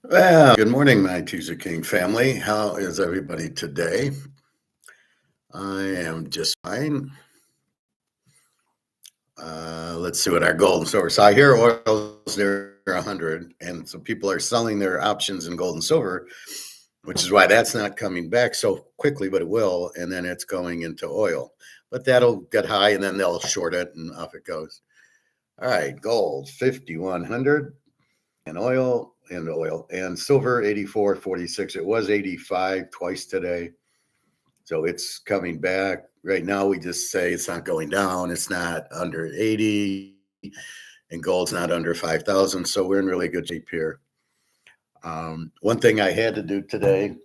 Well, good morning, my Tuesday King family. How is everybody today? I am just fine. Let's see what our gold and silver. So I hear oil's near 100, and so people are selling their options in gold and silver, which is why that's not coming back so quickly, but it will. And then it's going into oil. But that'll get high, and then they'll short it, and off it goes. All right, gold 5,100, and oil and silver 84.46. It was 85 twice today. So it's coming back. Right now, we just say it's not going down. It's not under 80, and gold's not under 5,000. So we're in really good shape here. One thing I had to do today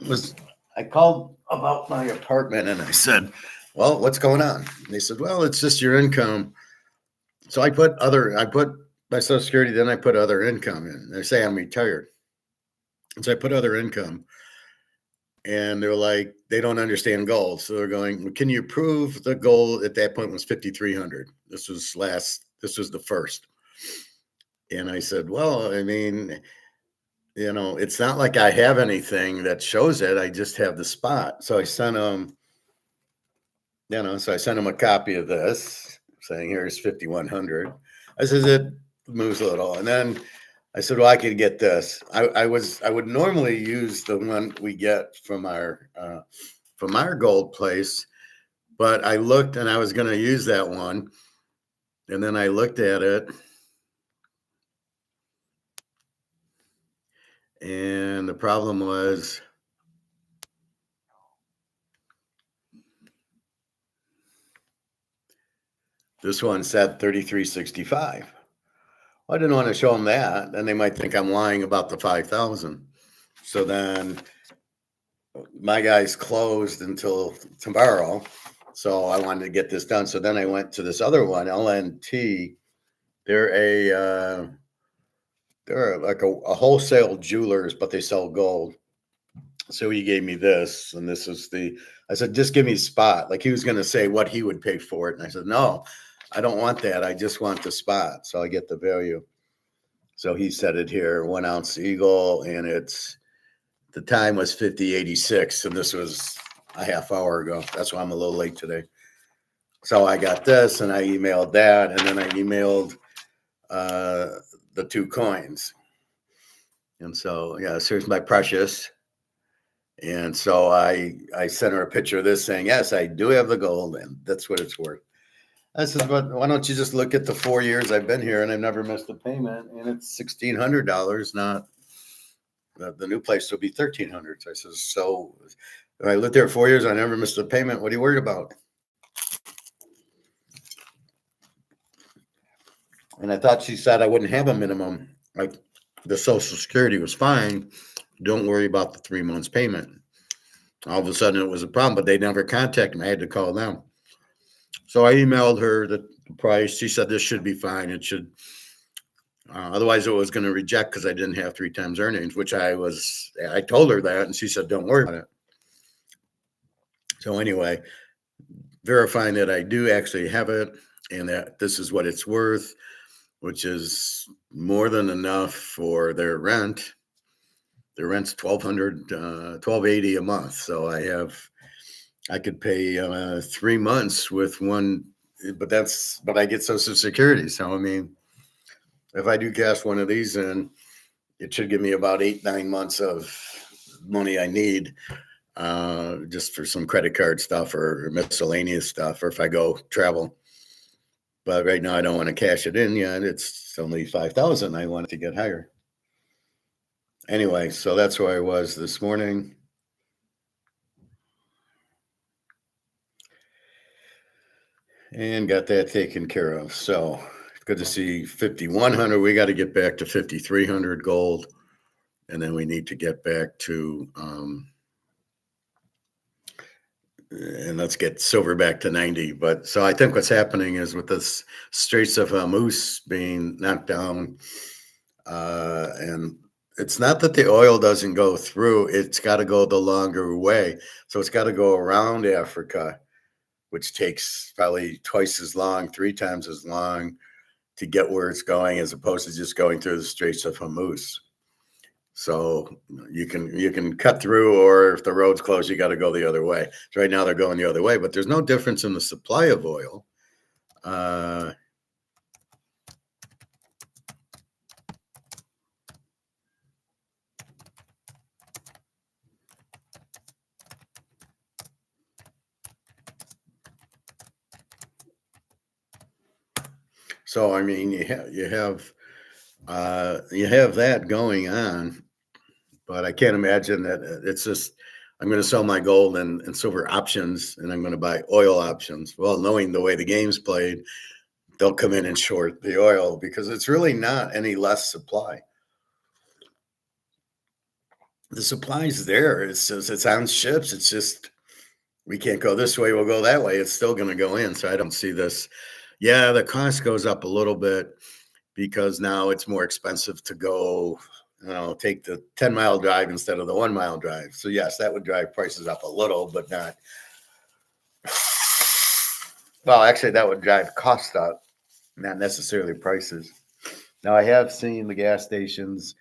was I called about my apartment and I said, well, what's going on? And they said, well, it's just your income. So I put my Social Security, then I put other income in. They say I'm retired. And so I put other income. And they're like, they don't understand gold. So they're going, can you prove the gold at that point was 5,300? This was the first. And I said, well, I mean, it's not like I have anything that shows it. I just have the spot. So I sent them, a copy of this saying, here's 5,100. I said, it moves a little. And then I said, well, I could get this. I would normally use the one we get from our gold place, but I looked and I was going to use that one. And then I looked at it and the problem was this one said 33.65. I didn't want to show them that. Then they might think I'm lying about the 5,000. So then my guys closed until tomorrow. So I wanted to get this done. So then I went to this other one, LNT. They're like a wholesale jewelers, but they sell gold. So he gave me this, and this is I said, just give me spot. Like he was going to say what he would pay for it. And I said, no, I don't want that. I just want the spot. So I get the value. So he said it here, 1 ounce eagle, and the time was 50.86, and this was a half hour ago. That's why I'm a little late today. So I got this, and I emailed that, and then I emailed the 2 coins. And so, here's my precious. And so I sent her a picture of this saying, yes, I do have the gold, and that's what it's worth. I said, but why don't you just look at the 4 years I've been here and I've never missed a payment, and it's $1,600, not the new place will be $1,300. So I said, so if I lived there 4 years, I never missed a payment. What are you worried about? And I thought she said I wouldn't have a minimum. Like the Social Security was fine. Don't worry about the 3 months payment. All of a sudden it was a problem, but they never contacted me. I had to call them. So I emailed her the price. She said this should be fine. It should. Otherwise, it was going to reject because I didn't have 3 times earnings, which I told her that, and she said, don't worry about it. So anyway, verifying that I do actually have it and that this is what it's worth, which is more than enough for their rent. Their rent's $1,280 a month. So I could pay 3 months with one, but I get Social Security. So, I mean, if I do cash one of these in, it should give me about 8-9 months of money I need just for some credit card stuff or miscellaneous stuff, or if I go travel. But right now I don't want to cash it in yet. It's only 5,000. I want it to get higher. Anyway, so that's where I was this morning. And got that taken care of. So good to see 5,100. We got to get back to 5,300 gold. And then we need to get back to, and let's get silver back to 90. But so I think what's happening is with this Straits of Hormuz being knocked down, and it's not that the oil doesn't go through, it's got to go the longer way. So it's got to go around Africa, which takes probably twice as long, 3 times as long to get where it's going, as opposed to just going through the Straits of Hormuz. So you can cut through, or if the road's closed, you got to go the other way. So right now they're going the other way, but there's no difference in the supply of oil. Uh, so I mean, you have that going on, but I can't imagine that it's just. I'm going to sell my gold and silver options, and I'm going to buy oil options. Well, knowing the way the game's played, they'll come in and short the oil because it's really not any less supply. The supply's there. It's just it's on ships. It's just we can't go this way. We'll go that way. It's still going to go in. So I don't see this. Yeah, the cost goes up a little bit because now it's more expensive to go. Take the 10-mile drive instead of the 1-mile drive. So yes, that would drive prices up a little, but not. Well, actually, that would drive cost up, not necessarily prices. Now, I have seen the gas stations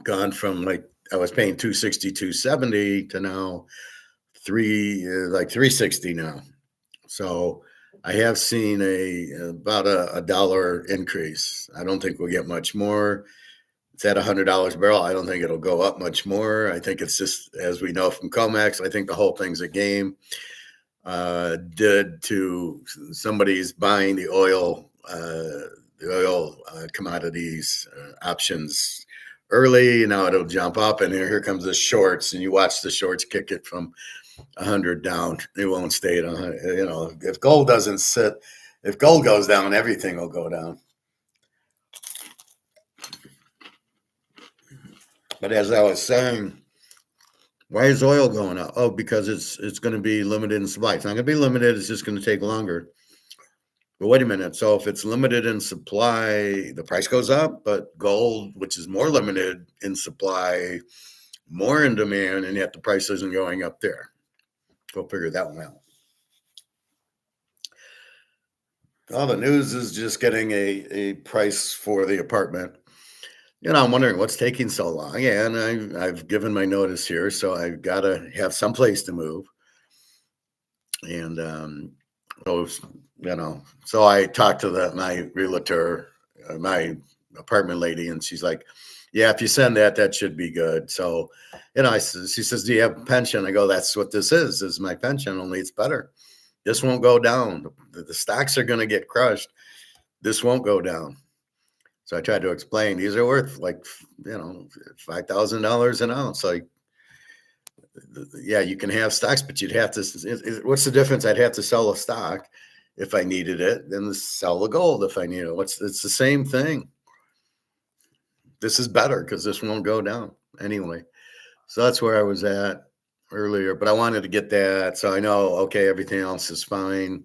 gone from like I was paying 260, 270 to now 360 now. So I have seen about a dollar increase. I don't think we'll get much more. It's at $100 a barrel. I don't think it'll go up much more. I think it's just, as we know from comex, I think the whole thing's a game. Did to somebody's buying the oil commodities options early. Now it'll jump up, and here comes the shorts, and you watch the shorts kick it from 100 down. It won't stay at 100. If gold doesn't sit, if gold goes down, everything will go down. But as I was saying, why is oil going up? Oh, because it's going to be limited in supply. It's not going to be limited. It's just going to take longer. But wait a minute. So if it's limited in supply, the price goes up, but gold, which is more limited in supply, more in demand, and yet the price isn't going up there. Go figure that one out. All the news is just getting a price for the apartment. I'm wondering what's taking so long. Yeah, and I've given my notice here, so I've got to have some place to move. And so I talked to my realtor, my apartment lady, and she's like, "Yeah, if you send that should be good." So, she says, "Do you have a pension?" I go, "That's what this is my pension. Only it's better. This won't go down. The stocks are going to get crushed. This won't go down." So I tried to explain, these are worth like, $5,000 an ounce. Like, yeah, you can have stocks, but you'd have to, what's the difference? I'd have to sell a stock if I needed it, then sell the gold if I need it. It's the same thing. This is better because this won't go down anyway. So that's where I was at earlier, but I wanted to get that. So I know, okay, everything else is fine.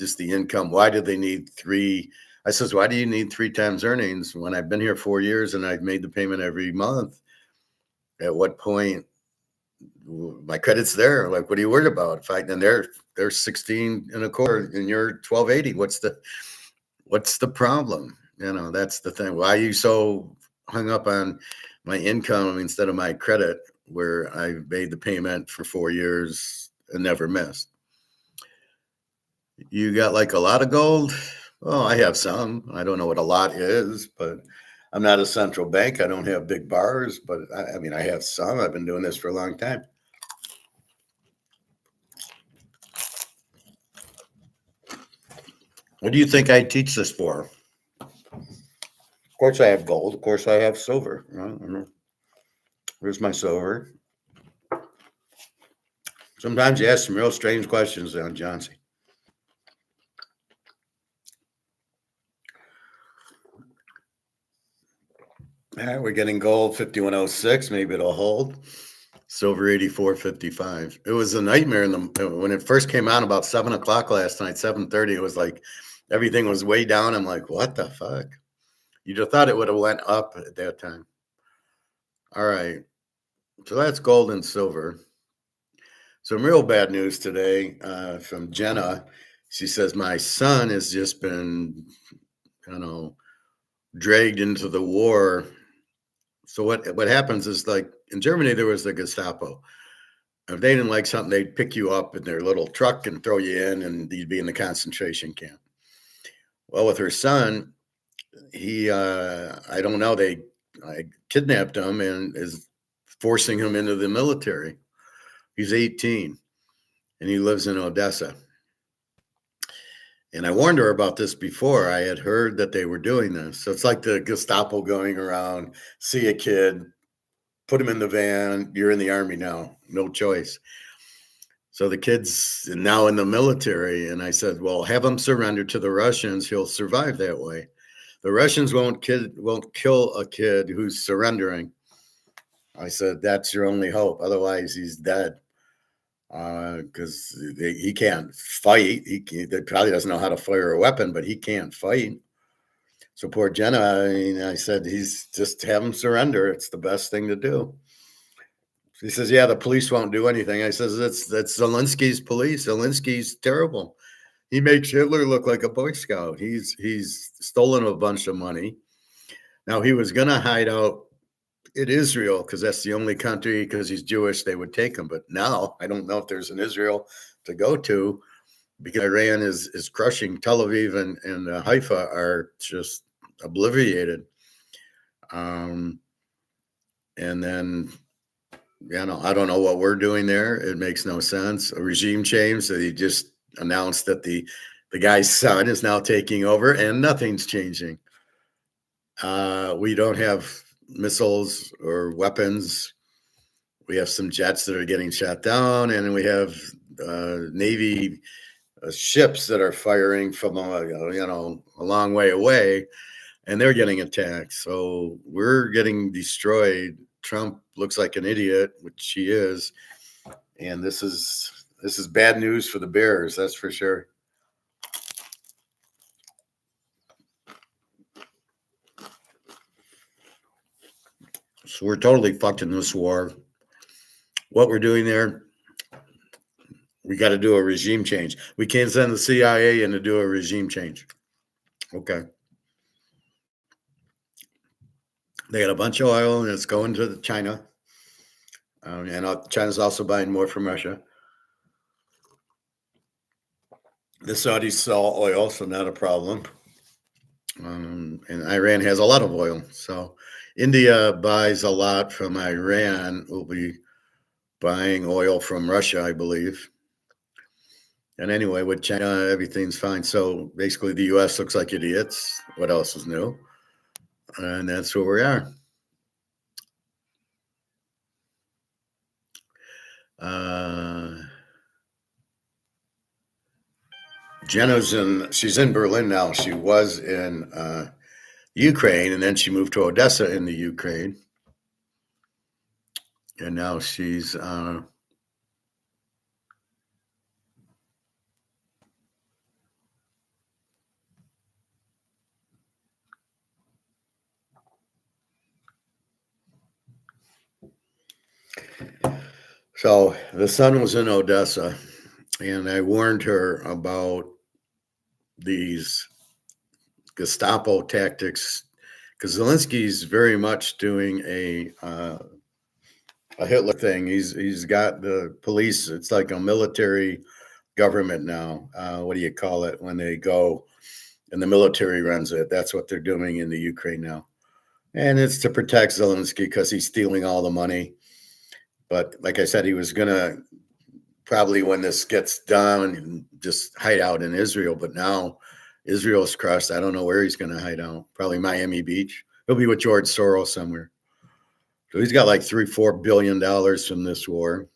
Just the income. Why did they need three? I says, why do you need 3 times earnings when I've been here 4 years and I've made the payment every month? At what point my credit's there? Like, what are you worried about? And they're 16 and a quarter and you're 1280. What's the problem? That's the thing. Why are you so hung up on my income instead of my credit, where I've made the payment for 4 years and never missed? You got like a lot of gold? Well, I have some. I don't know what a lot is, but I'm not a central bank. I don't have big bars, but I mean, I have some. I've been doing this for a long time. What do you think I teach this for? Of course, I have gold. Of course, I have silver. Here's my silver. Sometimes you ask some real strange questions on Johnson. All right, we're getting gold 5106. Maybe it'll hold. Silver 84.55. It was a nightmare when it first came out about 7:00 last night, 7:30. It was like everything was way down. I'm like, what the fuck? You'd have thought it would have went up at that time. All right, so that's gold and silver. Some real bad news today from Jenna. She says my son has just been, dragged into the war So what happens is, like in Germany, there was the Gestapo. If they didn't like something, they'd pick you up in their little truck and throw you in, and you'd be in the concentration camp. Well, with her son, he I don't know, I kidnapped him and is forcing him into the military. He's 18 and he lives in Odessa. And I warned her about this before. I had heard that they were doing this. So it's like the Gestapo going around, see a kid, put him in the van. You're in the army now, no choice. So the kid's now in the military. And I said, well, have him surrender to the Russians. He'll survive that way. The Russians won't kill a kid who's surrendering. I said, that's your only hope. Otherwise, he's dead. Because he can't fight. He probably doesn't know how to fire a weapon, but he can't fight. So poor Jenna, I said, he's just have him surrender. It's the best thing to do. She says, yeah, the police won't do anything. I says, that's Zelensky's police. Zelensky's terrible. He makes Hitler look like a Boy Scout. He's stolen a bunch of money. Now he was going to hide out in Israel because that's the only country, because he's Jewish, they would take him. But now I don't know if there's an Israel to go to, because Iran is crushing Tel Aviv and Haifa are just obliterated. And then, I don't know what we're doing there. It makes no sense. A regime change. So he just announced that the guy's son is now taking over, and nothing's changing. We don't have missiles or weapons. We have some jets that are getting shot down, and we have Navy ships that are firing from a long way away, and they're getting attacked. So we're getting destroyed. Trump looks like an idiot, which he is, and this is bad news for the Bears, that's for sure. So we're totally fucked in this war. What we're doing there, we got to do a regime change. We can't send the CIA in to do a regime change. Okay. They got a bunch of oil, and it's going to China. And China's also buying more from Russia. The Saudis sell oil, so not a problem. And Iran has a lot of oil. So India buys a lot from Iran. We'll be buying oil from Russia, I believe. And anyway, with China, everything's fine. So basically, the U.S. looks like idiots. What else is new? And that's where we are. Jenna's she's in Berlin now. She was in Ukraine, and then she moved to Odessa in the Ukraine. And now she's so the son was in Odessa, and I warned her about these Gestapo tactics, because Zelensky's very much doing a Hitler thing. He's got the police. It's like a military government now. What do you call it when they go and the military runs it? That's what they're doing in the Ukraine now, and it's to protect Zelensky because he's stealing all the money. But like I said, he was gonna probably, when this gets done, just hide out in Israel. But now Israel's crushed. I don't know where he's going to hide out. Probably Miami Beach. He'll be with George Soros somewhere. So he's got like $3-4 billion from this war.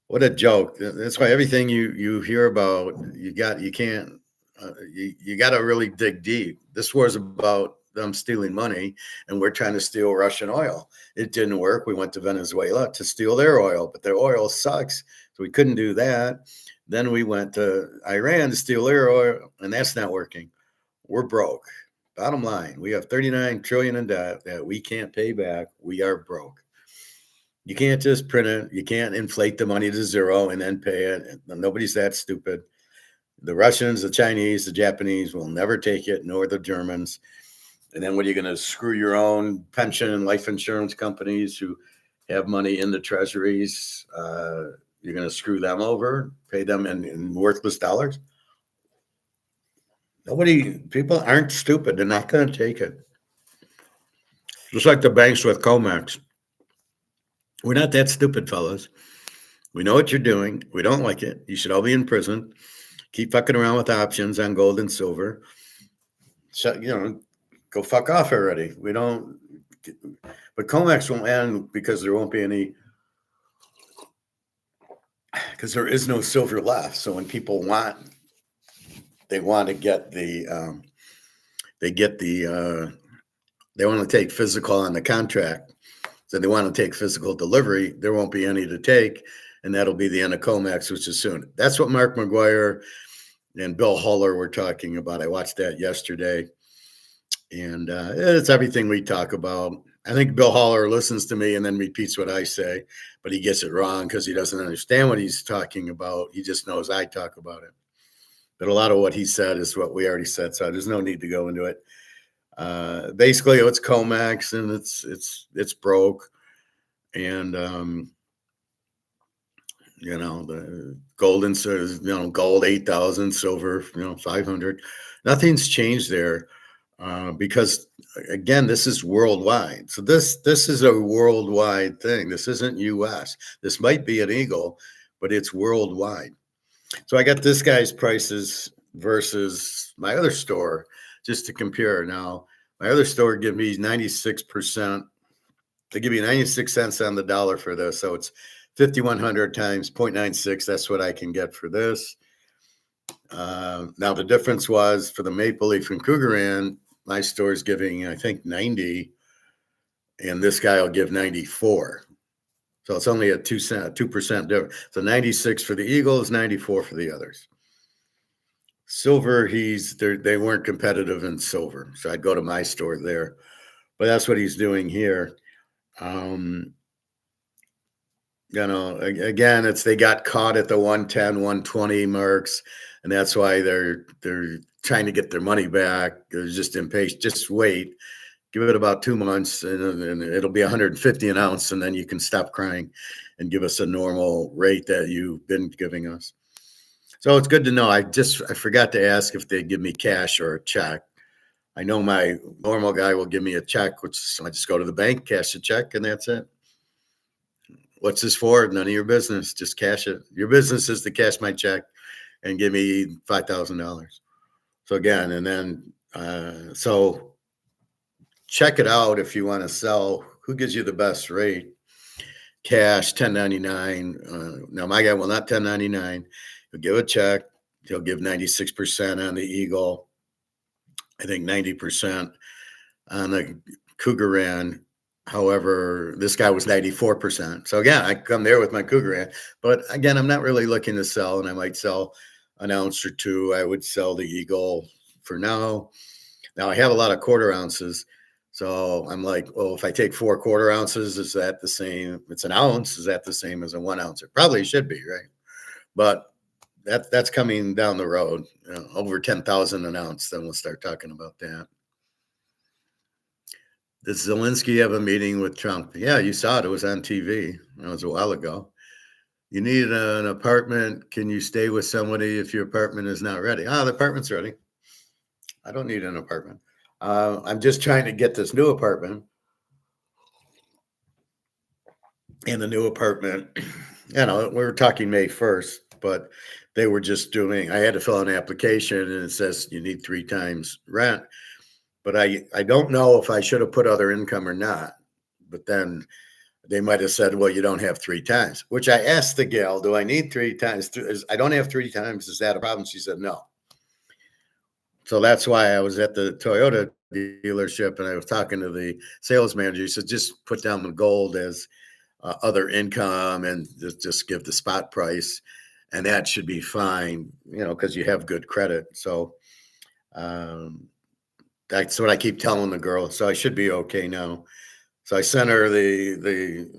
What a joke. That's why everything you hear about, you got to really dig deep. This war is about them stealing money, and we're trying to steal Russian oil. It didn't work. We went to Venezuela to steal their oil, but their oil sucks. So we couldn't do that. Then we went to Iran to steal their oil, and that's not working. We're broke. Bottom line, we have $39 trillion in debt that we can't pay back. We are broke. You can't just print it. You can't inflate the money to zero and then pay it. Nobody's that stupid. The Russians, the Chinese, the Japanese will never take it, nor the Germans. And then what are you going to screw your own pension and life insurance companies who have money in the treasuries? You're going to screw them over, pay them in worthless dollars? People aren't stupid. They're not going to take it. Just like the banks with comex. We're not that stupid, fellas. We know what you're doing. We don't like it. You should all be in prison. Keep fucking around with options on gold and silver. So, go fuck off already. We don't. But comex won't end because there won't be any. Because there is no silver left. So when people they want to get they want to take physical on the contract. So they want to take physical delivery. There won't be any to take. And that'll be the end of comex, which is soon. That's what Mark McGuire and Bill Huller were talking about. I watched that yesterday. And it's everything we talk about. I think Bill Huller listens to me and then repeats what I say, but he gets it wrong because he doesn't understand what he's talking about. He just knows I talk about it. But a lot of what he said is what we already said, so there's no need to go into it. Basically, it's comex and it's broke, and the gold and gold 8,000, silver 500. Nothing's changed there. Because again, this is worldwide. So this is a worldwide thing. This isn't U.S. This might be an eagle, but it's worldwide. So I got this guy's prices versus my other store just to compare. Now, my other store give me 96%. They give you 96 cents on the dollar for this. So it's 5,100 times 0.96. That's what I can get for this. Now, the difference was for the Maple Leaf and Krugerrand, my store is giving, I think, 90, and this guy will give 94. So it's only a 2% difference. So 96 for the Eagles, 94 for the others. Silver, they weren't competitive in silver, so I'd go to my store there. But that's what he's doing here. Again, they got caught at the 110, 120 marks, and that's why they're trying to get their money back. They're just impatient. Just wait. Give it about 2 months, and it'll be 150 an ounce, and then you can stop crying and give us a normal rate that you've been giving us. So it's good to know. I forgot to ask if they give me cash or a check. I know my normal guy will give me a check, which I just go to the bank, cash a check, and that's it. What's this for? None of your business. Just cash it. Your business is to cash my check and give me $5,000. So again, and then so check it out if you want to sell. Who gives you the best rate? Cash, 1099. Now my guy will not 1099. He'll give a check. He'll give 96% on the Eagle. I think 90% on the Krugerrand. However, this guy was 94%. So again, I come there with my Krugerrand. But again, I'm not really looking to sell, and I might sell an ounce or two. I would sell the Eagle for now. Now I have a lot of quarter ounces. So I'm like, well, if I take 4 quarter ounces, is that the same? It's an ounce. Is that the same as a 1 ounce? It probably should be, right? But that's coming down the road, over 10,000 an ounce. Then we'll start talking about that. Does Zelensky have a meeting with Trump? Yeah, you saw it. It was on TV. It was a while ago. You need an apartment. Can you stay with somebody if your apartment is not ready? The apartment's ready. I don't need an apartment. I'm just trying to get this new apartment. And the new apartment, we were talking May 1st, but they were just I had to fill out an application and it says you need 3 times rent. But I don't know if I should have put other income or not. But then they might have said, well, you don't have 3 times, which I asked the gal, do I need 3 times? I don't have 3 times. Is that a problem? She said, no. So that's why I was at the Toyota dealership and I was talking to the sales manager. He said, just put down the gold as other income and just give the spot price. And that should be fine, because you have good credit. So that's what I keep telling the girl. So I should be okay now. So I sent her the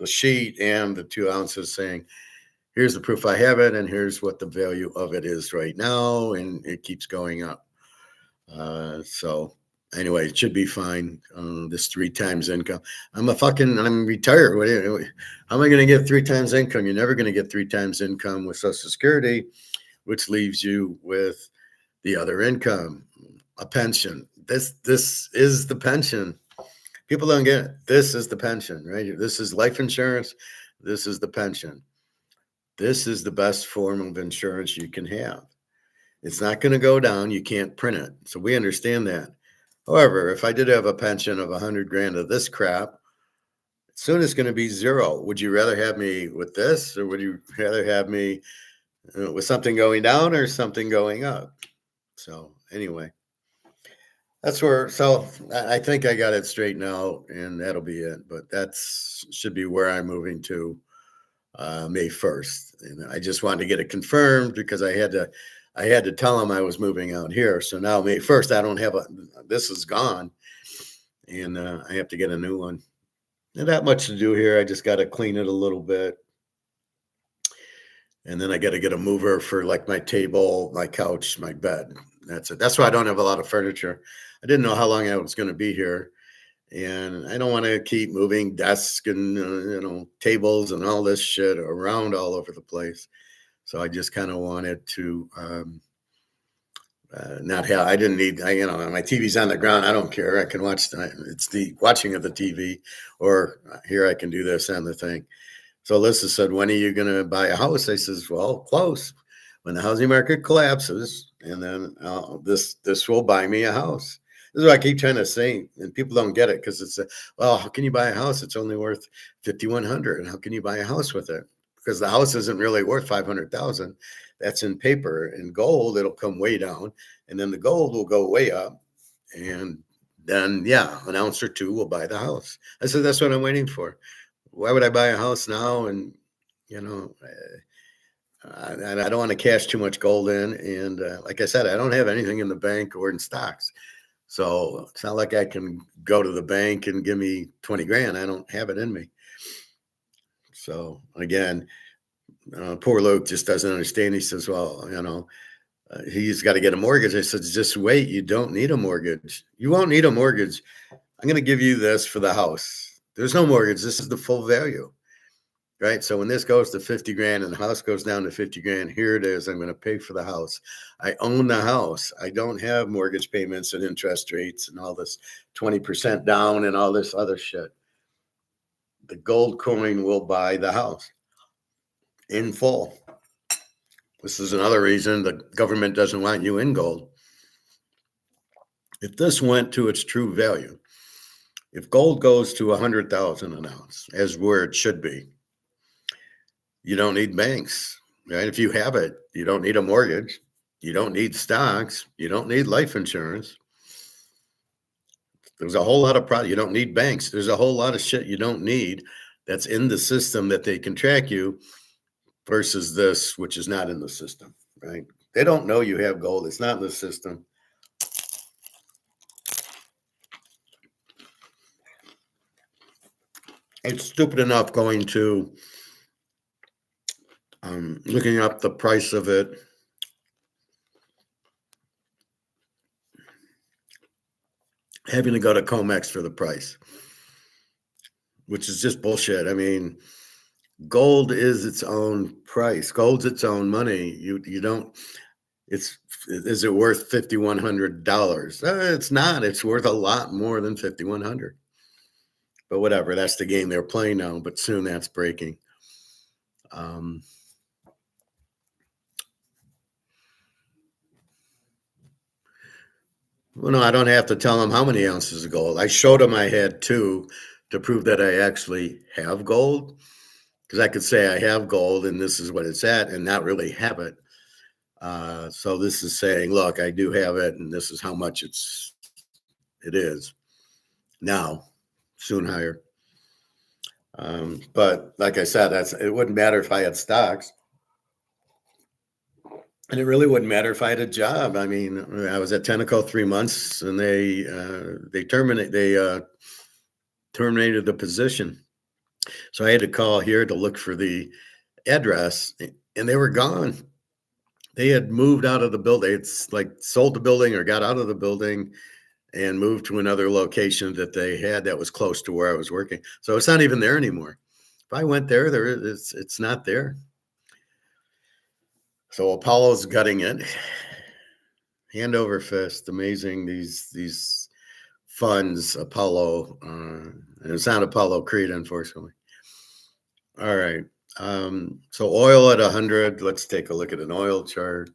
sheet and the 2 ounces saying, here's the proof I have it, and here's what the value of it is right now, and it keeps going up. So anyway, it should be fine. This 3 times income. I'm retired. How am I going to get 3 times income? You're never going to get 3 times income with Social Security, which leaves you with the other income, a pension. This is the pension. People don't get it. This is the pension, right? This is life insurance. This is the pension. This is the best form of insurance you can have. It's not going to go down. You can't print it. So we understand that. However, if I did have a pension of 100 grand of this crap, soon it's going to be zero. Would you rather have me with this, or would you rather have me with something going down or something going up? So anyway, so I think I got it straight now, and that'll be it. But should be where I'm moving to May 1st. And I just wanted to get it confirmed because I had to tell them I was moving out here. So now May 1st, I don't have this is gone, and I have to get a new one. Not that much to do here. I just got to clean it a little bit. And then I got to get a mover for like my table, my couch, my bed. That's it. That's why I don't have a lot of furniture. I didn't know how long I was going to be here. And I don't want to keep moving desks and, tables and all this shit around all over the place. So I just kind of wanted to not have, I didn't need, my TV's on the ground. I don't care. I can watch, it's the watching of the TV, or here I can do this on the thing. So Alyssa said, when are you going to buy a house? I says, well, close. When the housing market collapses, and then this will buy me a house. This is what I keep trying to say, and people don't get it because it's well, how can you buy a house? It's only worth $5,100. How can you buy a house with it? Because the house isn't really worth $500,000. That's in paper. In gold, it'll come way down, and then the gold will go way up, and then an ounce or two will buy the house. I said that's what I'm waiting for. Why would I buy a house now? And I don't want to cash too much gold in, and like I said, I don't have anything in the bank or in stocks. So it's not like I can go to the bank and give me 20 grand. I don't have it in me. So again, poor Luke just doesn't understand. He says, well, he's got to get a mortgage. I said, just wait. You don't need a mortgage. You won't need a mortgage. I'm going to give you this for the house. There's no mortgage. This is the full value. Right. So when this goes to 50 grand and the house goes down to 50 grand, here it is. I'm going to pay for the house. I own the house. I don't have mortgage payments and interest rates and all this 20% down and all this other shit. The gold coin will buy the house in full. This is another reason the government doesn't want you in gold. If this went to its true value, if gold goes to 100,000 an ounce, as where it should be, you don't need banks, right? If you have it, you don't need a mortgage. You don't need stocks. You don't need life insurance. There's a whole lot of product. You don't need banks. There's a whole lot of shit you don't need that's in the system that they can track you versus this, which is not in the system, right? They don't know you have gold. It's not in the system. It's stupid enough going to looking up the price of it. Having to go to Comex for the price, which is just bullshit. I mean, gold is its own price. Gold's its own money. You don't. Is it worth $5,100? It's not. It's worth a lot more than $5,100. But whatever. That's the game they're playing now. But soon that's breaking. Well, no, I don't have to tell them how many ounces of gold. I showed them I had 2 to prove that I actually have gold. Because I could say I have gold and this is what it's at and not really have it. So this is saying, look, I do have it and this is how much it is now, soon higher. But like I said, it wouldn't matter if I had stocks. And it really wouldn't matter if I had a job. I mean, I was at Tenneco 3 months and they terminated the position. So I had to call here to look for the address and they were gone. they had moved out of the building. It's like sold the building or got out of the building and moved to another location that they had that was close to where I was working. So it's not even there anymore. If I went there, it's not there. So Apollo's gutting it, hand over fist. Amazing these funds, Apollo. And it's not Apollo Creed, unfortunately. All right. So oil at 100. Let's take a look at an oil chart.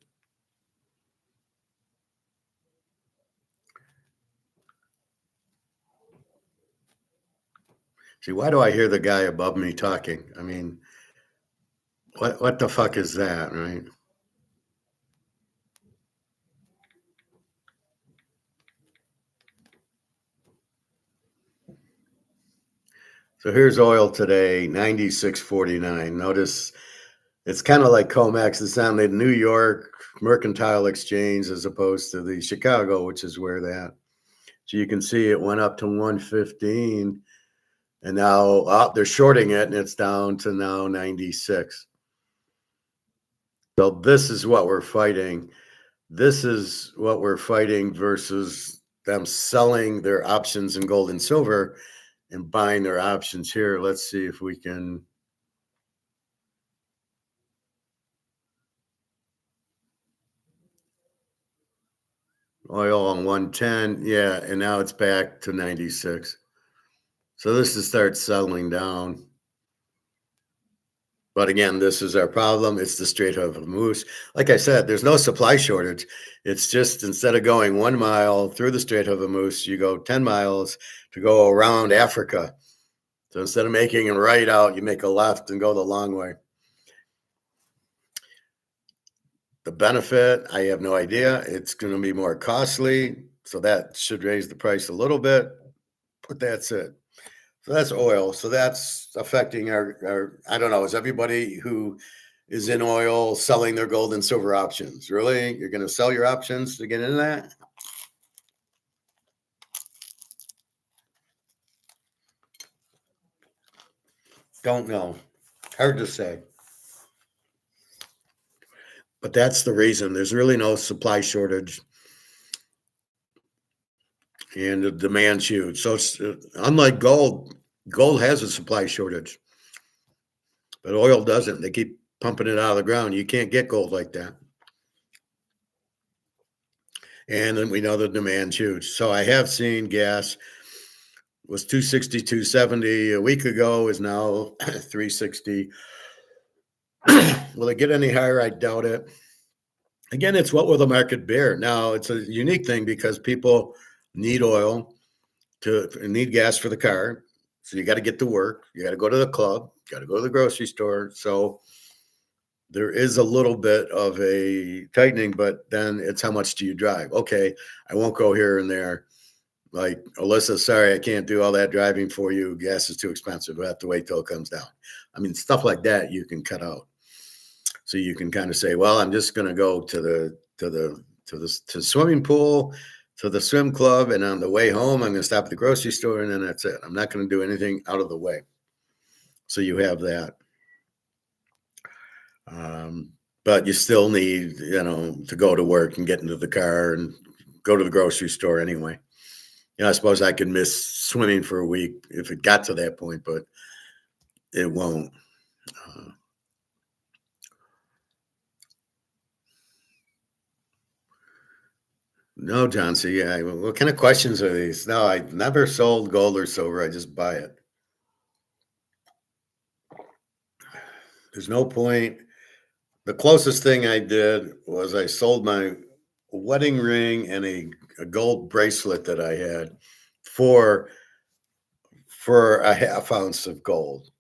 See, why do I hear the guy above me talking? I mean, what the fuck is that, right? So here's oil today, 96.49. Notice it's kind of like comex. It's on the New York Mercantile Exchange as opposed to the Chicago, which is where that. So you can see it went up to 115, and now they're shorting it, and it's down to now 96. So this is what we're fighting. This is what we're fighting versus them selling their options in gold and silver and buying their options here. Let's see if we can. Oil on 110. Yeah, and now it's back to 96. So this is start settling down. But again, this is our problem. It's the Strait of Hormuz. Like I said, there's no supply shortage. It's just instead of going 1 mile through the Strait of Hormuz, you go 10 miles to go around Africa. So instead of making a right out, you make a left and go the long way. The benefit, I have no idea. It's going to be more costly. So that should raise the price a little bit, but that's it. So that's oil. So that's affecting our I don't know, is everybody who is in oil selling their gold and silver options? Really? You're going to sell your options to get into that? Don't know. Hard to say. But that's the reason. There's really no supply shortage and the demand's huge. So it's unlike gold, gold has a supply shortage, but oil doesn't. They keep pumping it out of the ground. You can't get gold like that. And then we know the demand's huge. So I have seen gas was 260, 270 a week ago, is now 360. Will it get any higher? I doubt it. Again, it's what will the market bear? Now, it's a unique thing because people need oil to need gas for the car. So you got to get to work. You got to go to the club. You got to go to the grocery store. So there is a little bit of a tightening, but then it's how much do you drive? Okay, I won't go here and there. Like, Alyssa, sorry, I can't do all that driving for you. Gas is too expensive. We'll have to wait till it comes down. I mean, stuff like that you can cut out. So you can kind of say, well, I'm just going to go to the swimming pool, to the swim club, and on the way home, I'm going to stop at the grocery store, and then that's it. I'm not going to do anything out of the way. So you have that. But you still need, to go to work and get into the car and go to the grocery store anyway. I suppose I could miss swimming for a week if it got to that point, but it won't. No, John C. Yeah, what kind of questions are these? No, I never sold gold or silver. I just buy it. There's no point. The closest thing I did was I sold my wedding ring and a gold bracelet that I had for a half ounce of gold.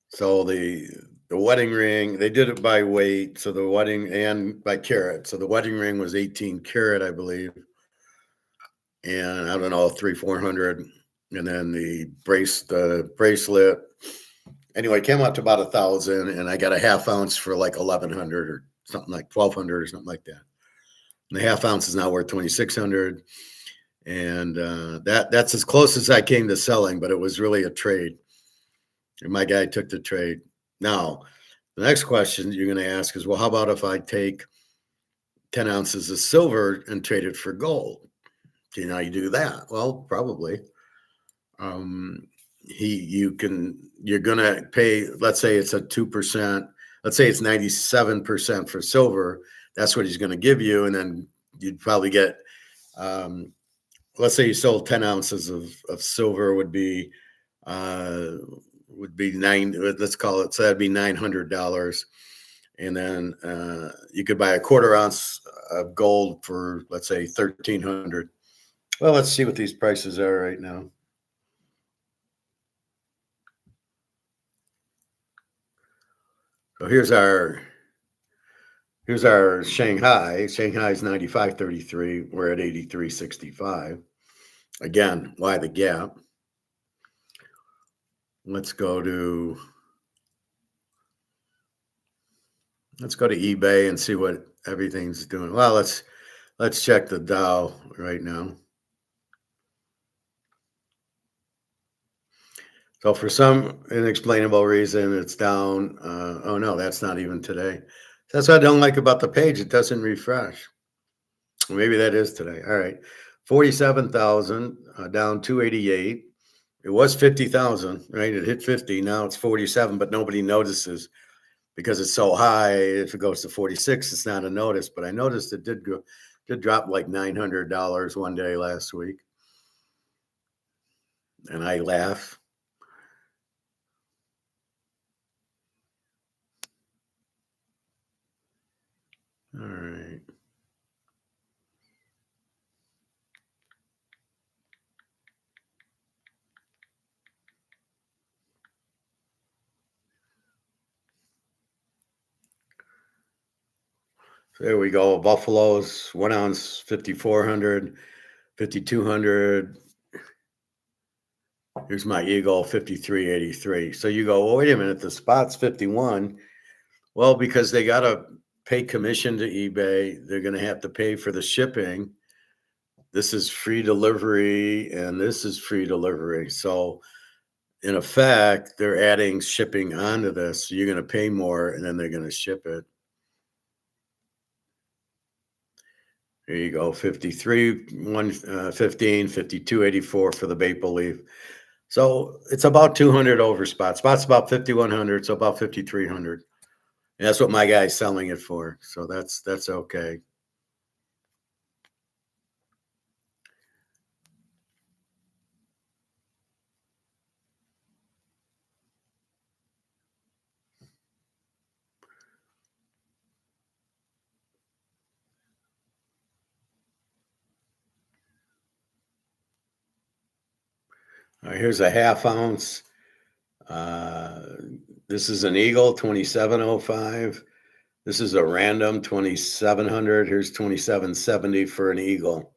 So the wedding ring, they did it by weight. So the wedding and by carat. So the wedding ring was 18 carat, I believe. And I don't know, 400. And then the bracelet. Anyway, it came out to about 1,000, and I got a half ounce for like 1,100 or something, like 1,200 or something like that. And the half ounce is now worth 2,600. And that's as close as I came to selling, but it was really a trade. And my guy took the trade. Now, The next question you're going to ask is, well, how about if I take 10 ounces of silver and trade it for gold? Do you know how you do that? Well, probably. Um, you're going to pay, let's say it's a 2%, let's say it's 97% for silver. That's what he's going to give you. And then you'd probably get, um, let's say you sold 10 ounces of silver would be nine, let's call it, so that'd be $900. And then you could buy a quarter ounce of gold for, let's say, 1,300. Well, let's see what these prices are right now. So here's our Shanghai. Shanghai's 95.33. We're at 83.65. Again, why the gap? Let's go to eBay and see what everything's doing. Well, let's check the Dow right now. So for some inexplainable reason, it's down. Oh no, that's not even today. That's what I don't like about the page. It doesn't refresh. Maybe that is today. All right, 47,000 down 288. It was 50,000, right? It hit 50. Now it's 47, but nobody notices because it's so high. If it goes to 46, it's not a notice. But I noticed it did drop like $900 one day last week, and I laugh. All right. So there we go. Buffaloes, 1 ounce, 5,400, 5,200. Here's my Eagle, 53.83. So you go, well, wait a minute, the spot's 51. Well, because they got to pay commission to eBay, they're going to have to pay for the shipping. This is free delivery, and this is free delivery. So in effect, they're adding shipping onto this. So you're going to pay more, and then they're going to ship it. There you go, 53, 115, 52.84 for the maple leaf. So it's about 200 over spot. Spot's about 5,100, so about 5,300. And that's what my guy's selling it for. So that's okay. All right, here's a half ounce. This is an Eagle, 2705. This is a random 2,700. Here's 2,770 for an Eagle.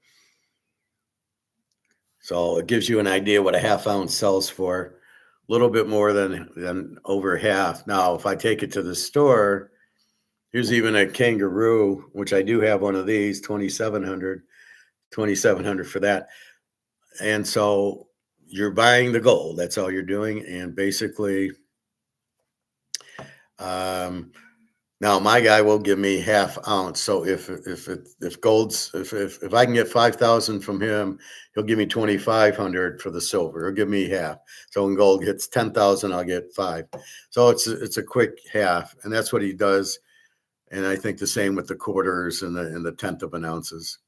So it gives you an idea what a half ounce sells for. A little bit more than over half. Now, if I take it to the store, here's even a kangaroo, which I do have one of these, 2,700 for that. And so you're buying the gold. That's all you're doing. And basically, now my guy will give me half ounce. So if I can get 5,000 from him, he'll give me 2,500 for the silver. He'll give me half. So when gold hits 10,000, I'll get 5. So it's a quick half, and that's what he does. And I think the same with the quarters and the tenth of an ounces.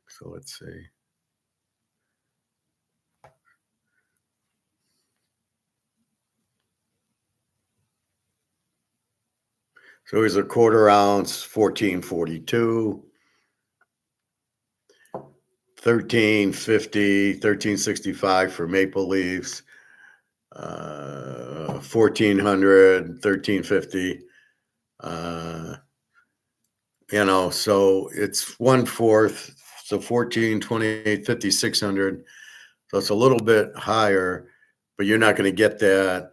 So let's see. So here's a quarter ounce, 1442, 1350, 1365 for maple leaves, 1400, 1350. So it's 1/4. So 14, 28, 5,600. So it's a little bit higher, but you're not going to get that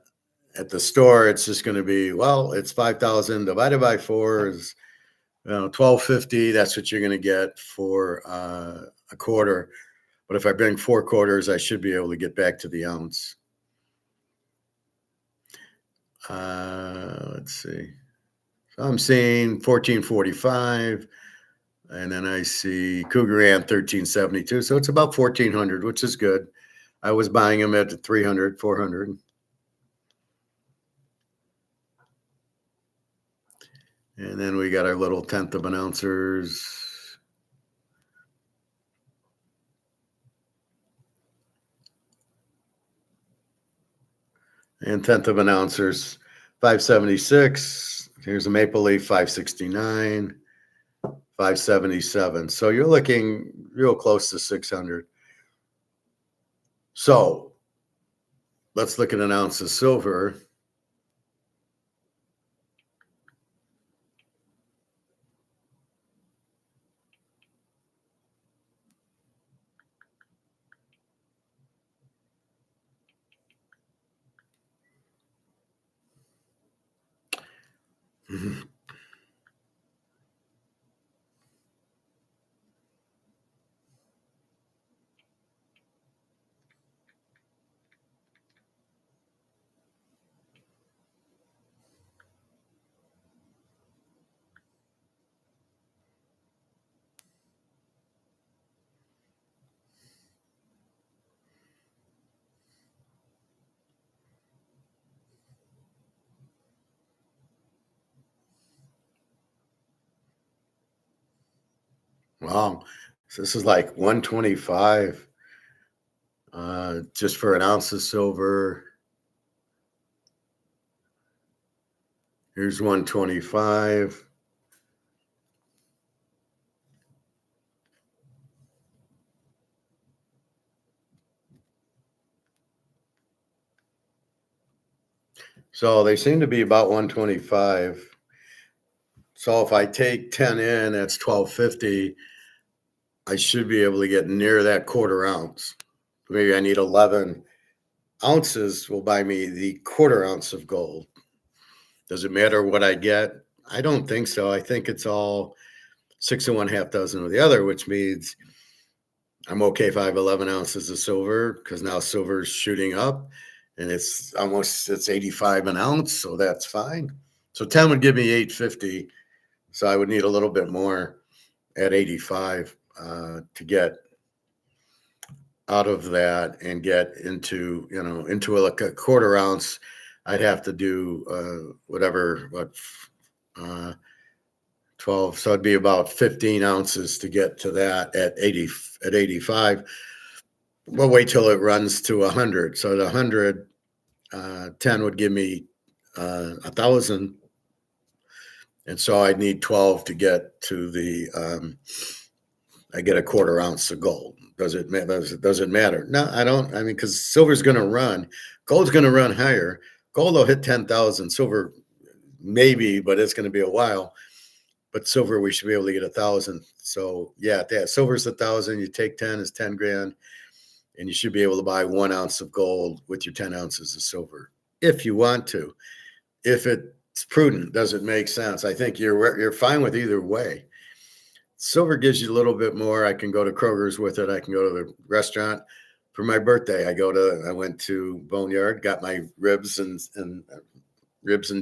at the store. It's just going to be, well, it's 5,000 divided by 4 is 1,250. That's what you're going to get for a quarter. But if I bring 4 quarters, I should be able to get back to the ounce. Let's see. So I'm seeing 1445, and then I see Cougar Ant 1372. So it's about 1400, which is good. I was buying them at 300, 400. And then we got our little tenth of an ouncers. And tenth of an ouncers, 576. Here's a maple leaf, 569, 577. So you're looking real close to 600. So let's look at an ounce of silver. Wow. So this is like 125 just for an ounce of silver. Here's 125. So they seem to be about 125. So if I take 10 in, that's 1250. I should be able to get near that quarter ounce. Maybe I need 11 ounces will buy me the quarter ounce of gold. Does it matter what I get? I don't think so. I think it's all 6 and 1/2 dozen of the other, which means I'm okay if I have 11 ounces of silver because now silver's shooting up and it's 85 an ounce. So that's fine. So 10 would give me 850. So I would need a little bit more at 85 to get out of that and get into like a quarter ounce. I'd have to do uh, 12. So it'd be about 15 ounces to get to that at 85. We'll wait till it runs to 100. So the 100, 10 would give me 1,000. And so I'd need 12 to get to I get a quarter ounce of gold. Does it matter? No, I don't. I mean, because silver's going to run, gold's going to run higher. Gold will hit 10,000. Silver, maybe, but it's going to be a while. But silver, we should be able to get 1,000. So yeah, silver's 1,000. You take 10 is 10 grand, and you should be able to buy 1 ounce of gold with your 10 ounces of silver if you want to. If it's prudent, does it make sense? I think you're fine with either way. Silver gives you a little bit more. I can go to Kroger's with it. I can go to the restaurant for my birthday. I went to Boneyard, got my ribs and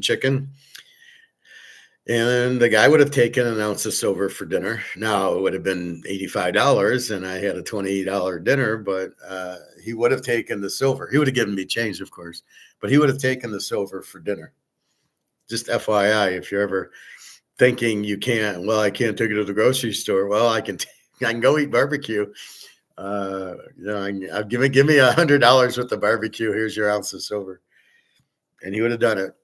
chicken. And the guy would have taken an ounce of silver for dinner. Now it would have been $85 and I had a $28 dinner, but he would have taken the silver. He would have given me change, of course, but he would have taken the silver for dinner. Just FYI, if you're ever thinking I can't take it to the grocery store. Well, I can go eat barbecue. I'll give me $100 with the barbecue. Here's your ounce of silver. And he would have done it.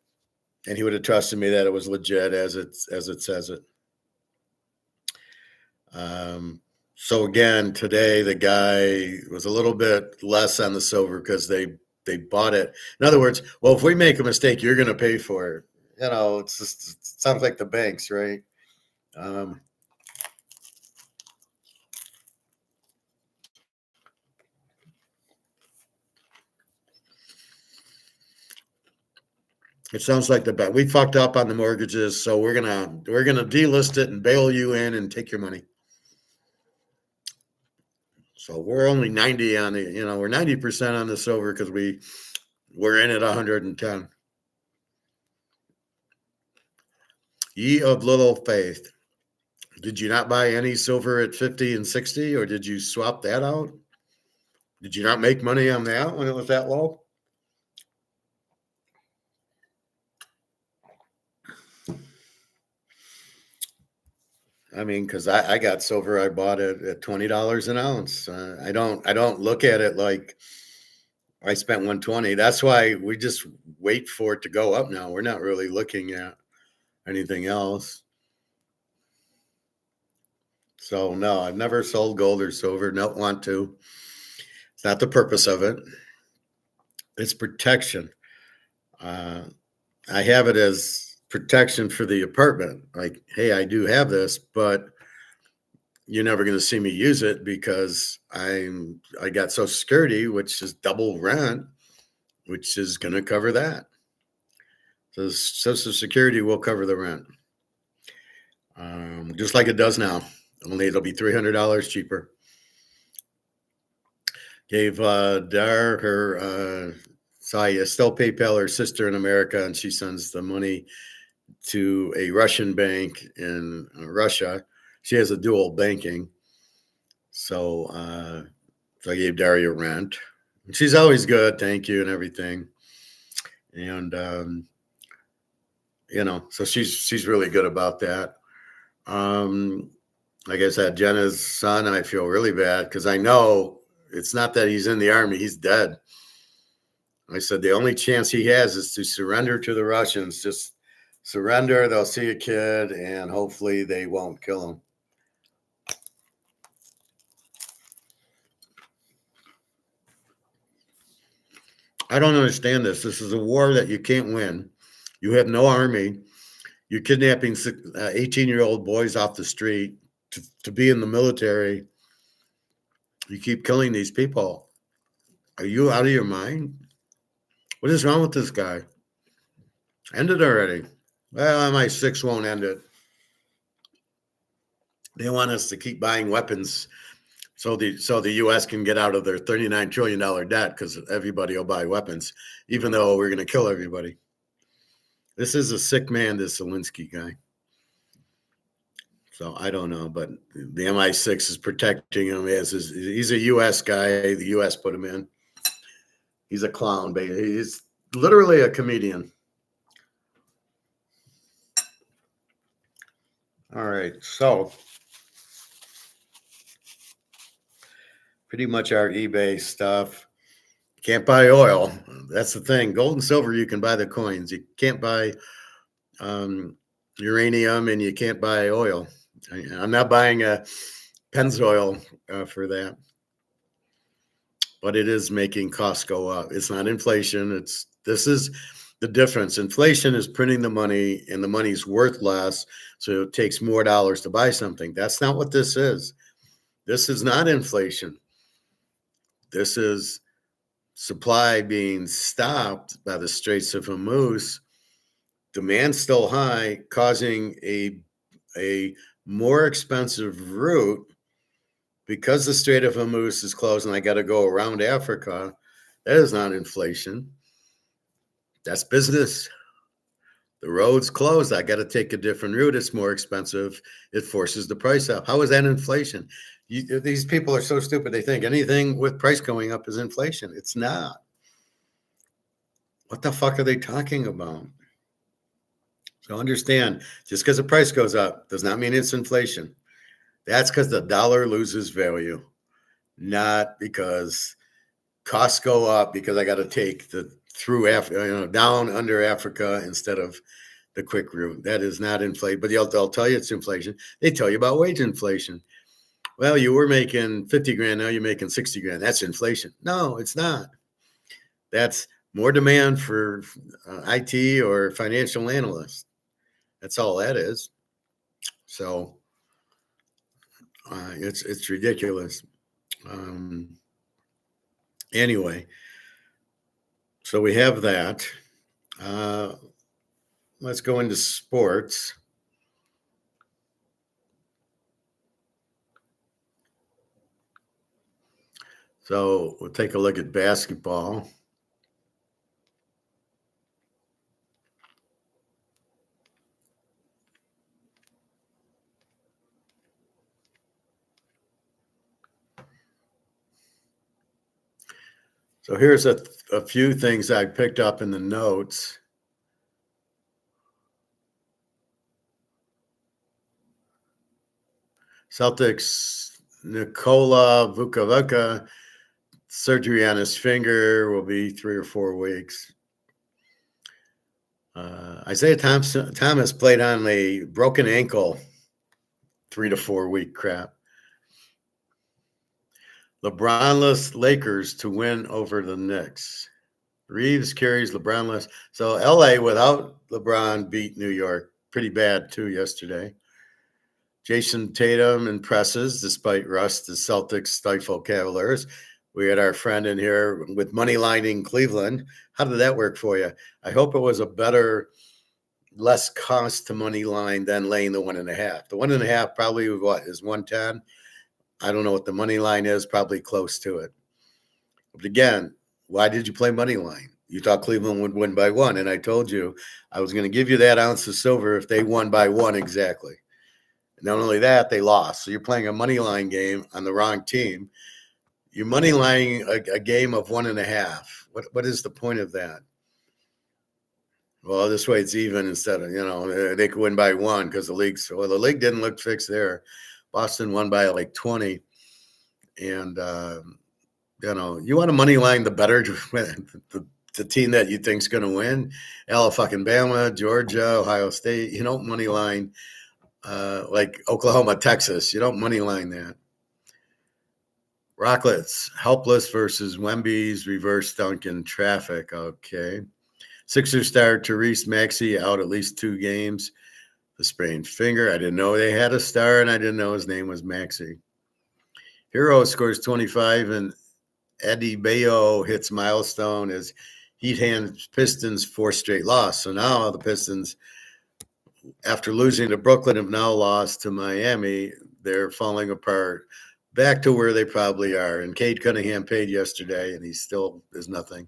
And he would have trusted me that it was legit as it says it. So again, today the guy was a little bit less on the silver because they bought it. In other words, well, if we make a mistake, you're going to pay for it. It sounds like the banks, right? It sounds like the bank. We fucked up on the mortgages, so we're gonna delist it and bail you in and take your money. So we're only 90 on we're 90% on the silver because we're in at 110. Ye of little faith. Did you not buy any silver at 50 and 60, or did you swap that out? Did you not make money on that when it was that low? I mean, because I got silver, I bought it at $20 an ounce. I don't look at it like I spent 120. That's why we just wait for it to go up now. We're not really looking at anything else. So no, I've never sold gold or silver. Don't want to. It's not the purpose of it. It's protection. Uh, I have it as protection for the apartment. Like, hey, I do have this, but you're never going to see me use it because I got Social Security, which is double rent, which is going to cover that. So Social Security will cover the rent, just like it does now. Only it'll be $300 cheaper. Gave Dar her. So I still PayPal her sister in America, and she sends the money to a Russian bank in Russia. She has a dual banking. So I gave Daria rent. She's always good, thank you, and everything. And so she's really good about that. Like I said, Jenna's son, I feel really bad because I know it's not that he's in the army, he's dead. I said the only chance he has is to surrender to the Russians. Just surrender, they'll see a kid, and hopefully they won't kill him. I don't understand this. This is a war that you can't win. You have no army. You're kidnapping 18-year-old boys off the street to be in the military. You keep killing these people. Are you out of your mind? What is wrong with this guy? End it already. Well, MI6 won't end it. They want us to keep buying weapons so the U.S. can get out of their $39 trillion debt because everybody will buy weapons, even though we're going to kill everybody. This is a sick man, this Zelensky guy. So I don't know, but the MI6 is protecting him. He's a U.S. guy. The U.S. put him in. He's a clown, baby. He's literally a comedian. All right, so pretty much our eBay stuff. Can't buy oil. That's the thing. Gold and silver, you can buy the coins. You can't buy uranium, and you can't buy oil. I'm not buying a Pennzoil for that. But it is making costs go up. It's not inflation. This is the difference. Inflation is printing the money, and the money's worth less, so it takes more dollars to buy something. That's not what this is. This is not inflation. This is supply being stopped by the Straits of Hormuz. Demand still high, causing a more expensive route. Because the Strait of Hormuz is closed and I got to go around Africa, that is not inflation. That's business. The road's closed. I got to take a different route. It's more expensive. It forces the price up. How is that inflation? These people are so stupid. They think anything with price going up is inflation. It's not. What the fuck are they talking about? So understand, just because the price goes up does not mean it's inflation. That's because the dollar loses value, not because costs go up because I got to take down under Africa instead of the quick route. That is not inflation, but they'll tell you it's inflation. They tell you about wage inflation. Well, you were making 50 grand, now you're making 60 grand. That's inflation. No, it's not. That's more demand for IT or financial analysts. That's all that is. So it's ridiculous. Anyway, so we have that. Let's go into sports. So we'll take a look at basketball. So here's a few things I picked up in the notes. Celtics, Nikola Vukovic, surgery on his finger will be 3 or 4 weeks. Isaiah Thomas played on a broken ankle, 3 to 4 week crap. LeBronless Lakers to win over the Knicks. Reeves carries LeBronless. So LA without LeBron beat New York pretty bad too yesterday. Jason Tatum impresses despite rust. The Celtics stifle Cavaliers. We had our friend in here with money lining Cleveland. How did that work for you? I hope it was a better, less cost to money line than laying the 1.5. The 1.5 probably is 110. I don't know what the money line is, probably close to it. But again, why did you play money line? You thought Cleveland would win by 1, and I told you I was going to give you that ounce of silver if they won by 1 exactly. Not only that, they lost. So you're playing a money line game on the wrong team. You're money lining a game of 1.5. What is the point of that? Well, this way it's even instead of, they could win by 1 because the league didn't look fixed there. Boston won by like 20. And, you want to money line the better, the team that you think's going to win. Alabama, Georgia, Ohio State. You don't money line like Oklahoma, Texas. You don't money line that. Rocklets, helpless versus Wemby's reverse dunk in traffic. Okay. Sixers star Therese Maxey out at least 2 games. The sprained finger. I didn't know they had a star, and I didn't know his name was Maxey. Hero scores 25, and Eddie Bayo hits milestone as Heat hands Pistons 4 straight loss. So now the Pistons, after losing to Brooklyn, have now lost to Miami. They're falling apart, back to where they probably are. And Cade Cunningham paid yesterday, and he still is nothing.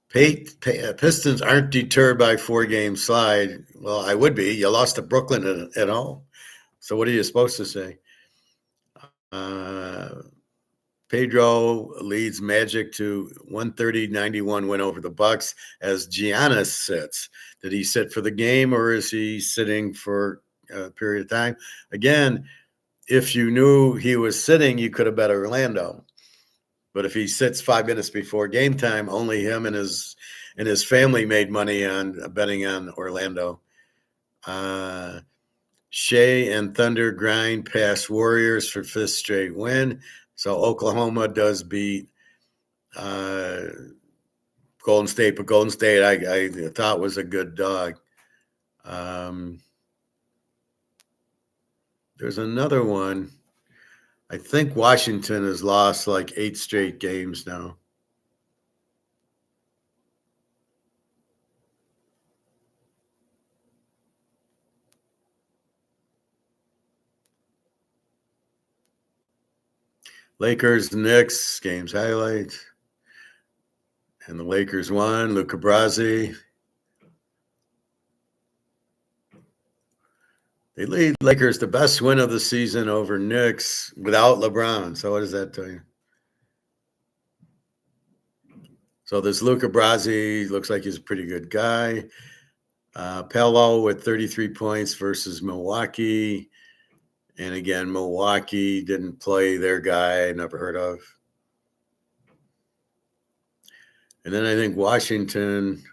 Pistons aren't deterred by 4-game slide. Well, I would be. You lost to Brooklyn at home. So what are you supposed to say? Pedro leads Magic to 130-91 win over the Bucks as Giannis sits. Did he sit for the game, or is he sitting for a period of time? Again, if you knew he was sitting, you could have bet Orlando. But if he sits 5 minutes before game time, only him and his family made money on betting on Orlando. Shea and Thunder grind past Warriors for 5th straight win. So Oklahoma does beat Golden State, but Golden State I thought was a good dog. There's another one. I think Washington has lost like 8 straight games now. Lakers, Knicks, games highlights. And the Lakers won. Luca Brasi. They lead Lakers the best win of the season over Knicks without LeBron. So what does that tell you? So this Luca Brasi looks like he's a pretty good guy. Pelo with 33 points versus Milwaukee. And again, Milwaukee didn't play their guy, never heard of. And then I think Washington's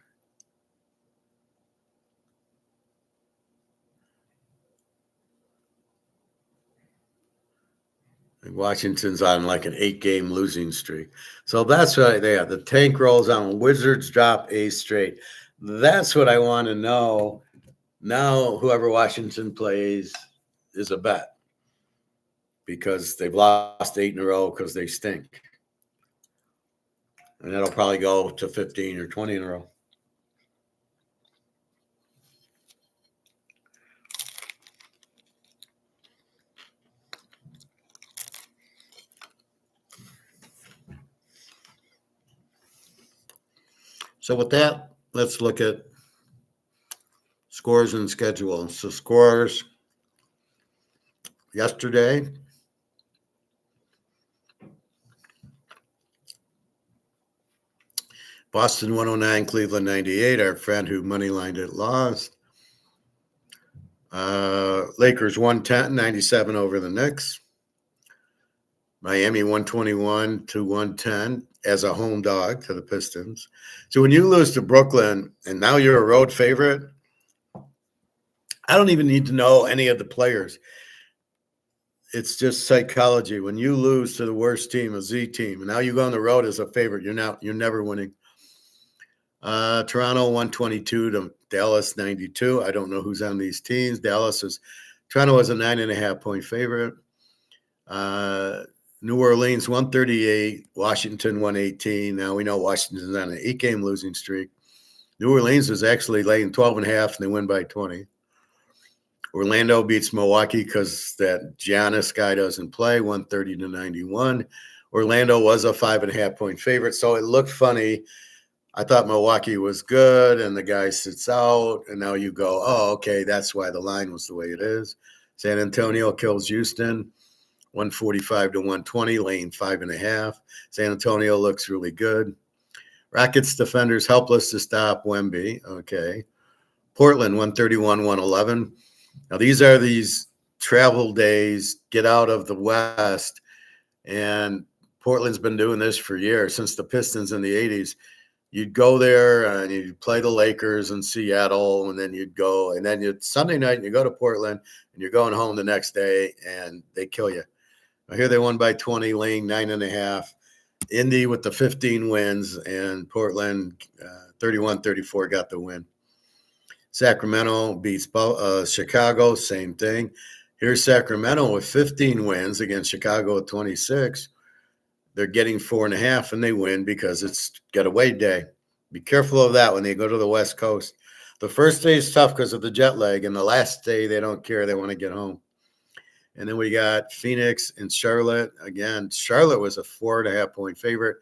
on like an 8-game losing streak. So that's what they have. The tank rolls on. Wizards drop 8 straight. That's what I want to know. Now, whoever Washington plays is a bet because they've lost 8 in a row because they stink. And that'll probably go to 15 or 20 in a row. So with that, let's look at scores and schedule. So scores yesterday. Boston 109, Cleveland 98. Our friend who moneylined it lost. Lakers 110, 97 over the Knicks. Miami 121 to 110 as a home dog to the Pistons. So when you lose to Brooklyn and now you're a road favorite, I don't even need to know any of the players. It's just psychology. When you lose to the worst team, a Z team, and now you go on the road as a favorite, you're never winning. Toronto 122 to Dallas 92. I don't know who's on these teams. Toronto was a 9.5-point favorite. New Orleans 138, Washington 118. Now we know Washington's on an 8-game losing streak. New Orleans was actually laying 12.5, and they win by 20. Orlando beats Milwaukee because that Giannis guy doesn't play, 130 to 91. Orlando was a 5.5-point favorite, so it looked funny. I thought Milwaukee was good, and the guy sits out, and now you go, oh, okay, that's why the line was the way it is. San Antonio kills Houston, 145 to 120, laying 5.5. San Antonio looks really good. Rockets defenders helpless to stop Wemby. Okay. Portland, 131, 111. Now, these are these travel days, get out of the West, and Portland's been doing this for years, since the Pistons in the 80s. You'd go there and you'd play the Lakers in Seattle, and then you'd go, and then Sunday night, and you go to Portland, and you're going home the next day, and they kill you. I hear they won by 20, laying 9.5. Indy with the 15 wins, and Portland 31-34 got the win. Sacramento beats Chicago, same thing. Here's Sacramento with 15 wins against Chicago at 26. They're getting 4.5, and they win because it's getaway day. Be careful of that when they go to the West Coast. The first day is tough because of the jet lag, and the last day they don't care. They want to get home. And then we got Phoenix and Charlotte. Again, Charlotte was a 4.5-point favorite.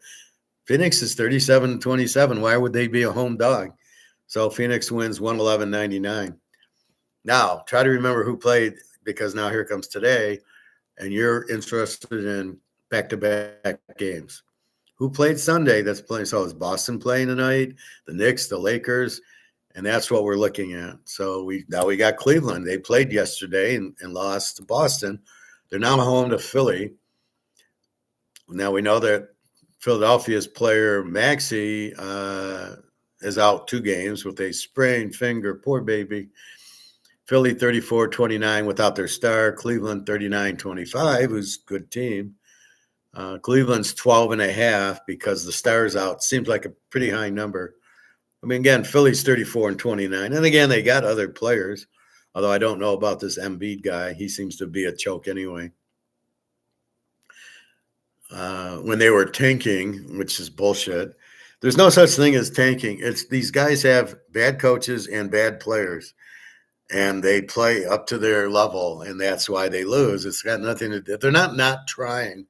Phoenix is 37-27. Why would they be a home dog? So Phoenix wins 111-99. Now, try to remember who played, because now here comes today, and you're interested in back-to-back games. Who played Sunday that's playing? So is Boston playing tonight? The Knicks, the Lakers, and that's what we're looking at. So we got Cleveland. They played yesterday and lost to Boston. They're now home to Philly. Now we know that Philadelphia's player Maxey is out 2 games with a sprained finger. Poor baby. Philly 34-29 without their star. Cleveland 39-25, who's a good team. Cleveland's 12.5 because the star's out. Seems like a pretty high number. I mean, again, Philly's 34-29. And again, they got other players, although I don't know about this Embiid guy. He seems to be a choke anyway. When they were tanking, which is bullshit, there's no such thing as tanking. It's these guys have bad coaches and bad players, and they play up to their level, and that's why they lose. It's got nothing to do. They're not trying.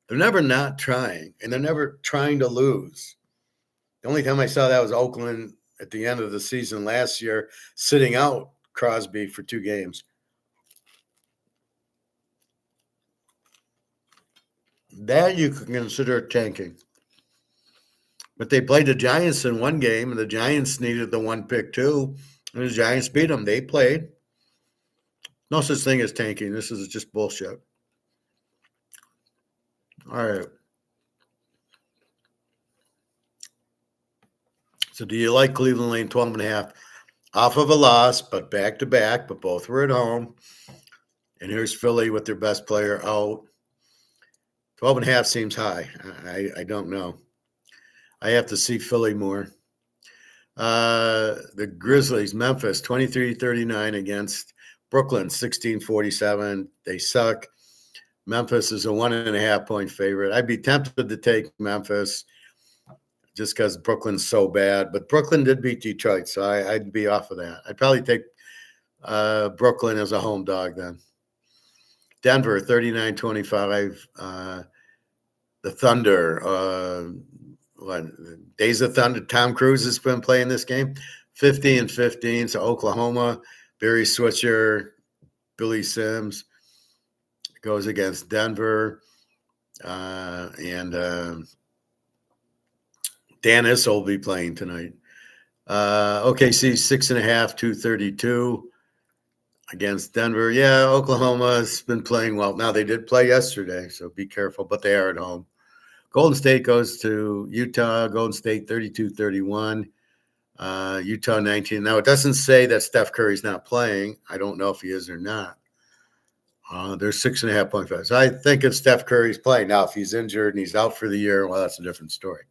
They're never not trying, and they're never trying to lose. The only time I saw that was Oakland at the end of the season last year, sitting out Crosby for 2 games. That you could consider tanking. But they played the Giants in 1 game, and the Giants needed the 1 pick too, and the Giants beat them. They played. No such thing as tanking. This is just bullshit. All right. So do you like Cleveland laying 12.5? Off of a loss, but back-to-back, but both were at home. And here's Philly with their best player out. 12.5 seems high. I don't know. I have to see Philly more. The Grizzlies, Memphis, 23-39 against Brooklyn, 16-47. They suck. Memphis is a 1.5-point favorite. I'd be tempted to take Memphis just because Brooklyn's so bad. But Brooklyn did beat Detroit, so I'd be off of that. I'd probably take Brooklyn as a home dog then. Denver, 39-25. The Thunder, Days of Thunder, Tom Cruise has been playing this game. 50-15. So Oklahoma, Barry Switzer, Billy Sims goes against Denver. And Dan Issel will be playing tonight. OKC 6.5, 232 against Denver. Yeah, Oklahoma's been playing well. Now they did play yesterday, so be careful, but they are at home. Golden State goes to Utah. Golden State 32-31. Utah 19. Now it doesn't say that Steph Curry's not playing. I don't know if he is or not. There's 6.5 point five. So I think if Steph Curry's playing now, if he's injured and he's out for the year, well, that's a different story.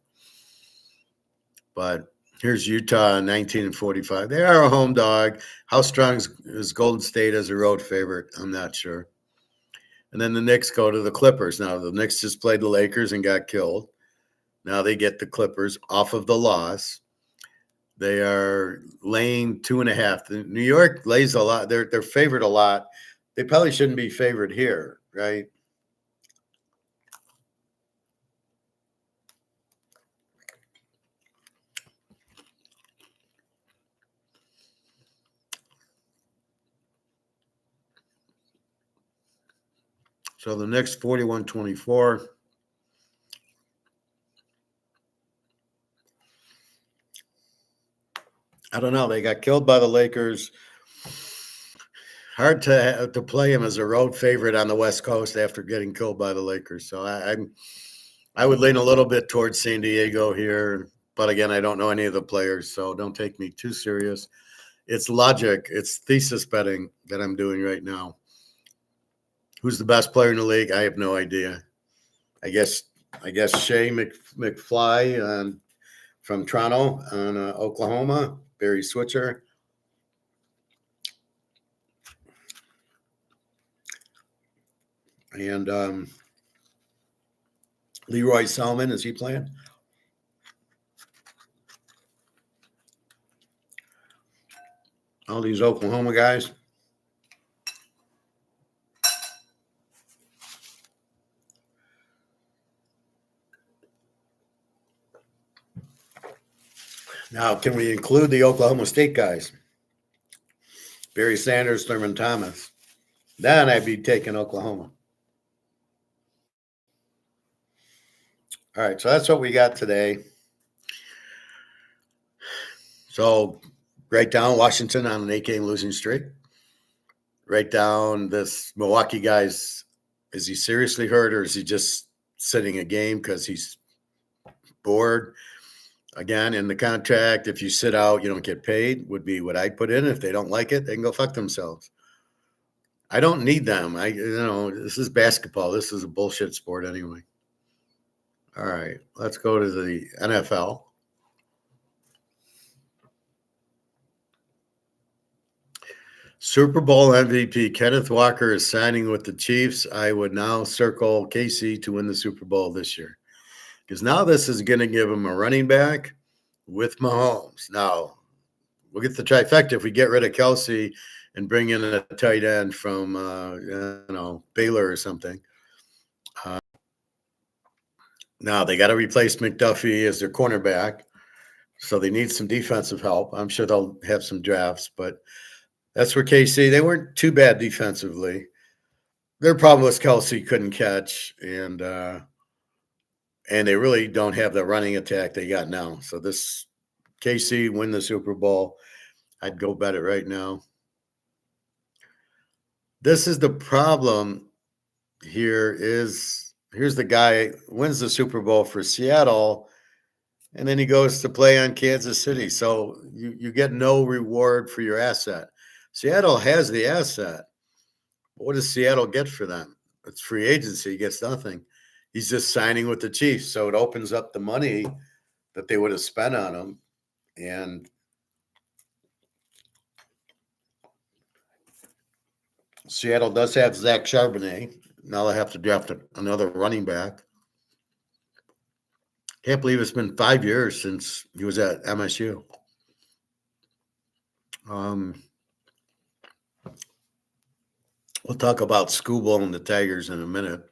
But here's Utah 19-45. They are a home dog. How strong is Golden State as a road favorite? I'm not sure. And then the Knicks go to the Clippers. Now the Knicks just played the Lakers and got killed. Now they get the Clippers off of the loss. They are laying 2.5. New York lays a lot. They're favored a lot. They probably shouldn't be favored here, right? So the Knicks 41-24. I don't know. They got killed by the Lakers. Hard to play him as a road favorite on the West Coast after getting killed by the Lakers. So I would lean a little bit towards San Diego here, but again, I don't know any of the players, so don't take me too serious. It's logic, it's thesis betting that I'm doing right now. Who's the best player in the league? I have no idea. I guess Shea McFly from Toronto on Oklahoma, Barry Switzer. And Leroy Selman, is he playing? All these Oklahoma guys. Now, can we include the Oklahoma State guys? Barry Sanders, Thurman Thomas. Then I'd be taking Oklahoma. All right, so that's what we got today. So write down Washington on an 8-game losing streak. Write down this Milwaukee guy's, is he seriously hurt or is he just sitting a game because he's bored? Again, in the contract, if you sit out, you don't get paid, would be what I put in. If they don't like it, they can go fuck themselves. I don't need them. This is basketball. This is a bullshit sport anyway. All right, let's go to the NFL. Super Bowl MVP Kenneth Walker is signing with the Chiefs. I would now circle KC to win the Super Bowl this year. Because now this is going to give him a running back with Mahomes. Now, we'll get the trifecta if we get rid of Kelsey and bring in a tight end from, Baylor or something. Now, they got to replace McDuffie as their cornerback. So they need some defensive help. I'm sure they'll have some drafts, but that's where KC, they weren't too bad defensively. Their problem was Kelsey couldn't catch, and they really don't have the running attack they got now. So this KC win the Super Bowl. I'd go bet it right now. This is the problem here is here's the guy wins the Super Bowl for Seattle, and then he goes to play on Kansas City. So you get no reward for your asset. Seattle has the asset. What does Seattle get for them? It's free agency. He gets nothing. He's just signing with the Chiefs. So it opens up the money that they would have spent on him. And Seattle does have Zach Charbonnet. Now they have to draft another running back. Can't believe it's been 5 years since he was at MSU. We'll talk about Scooble and the Tigers in a minute.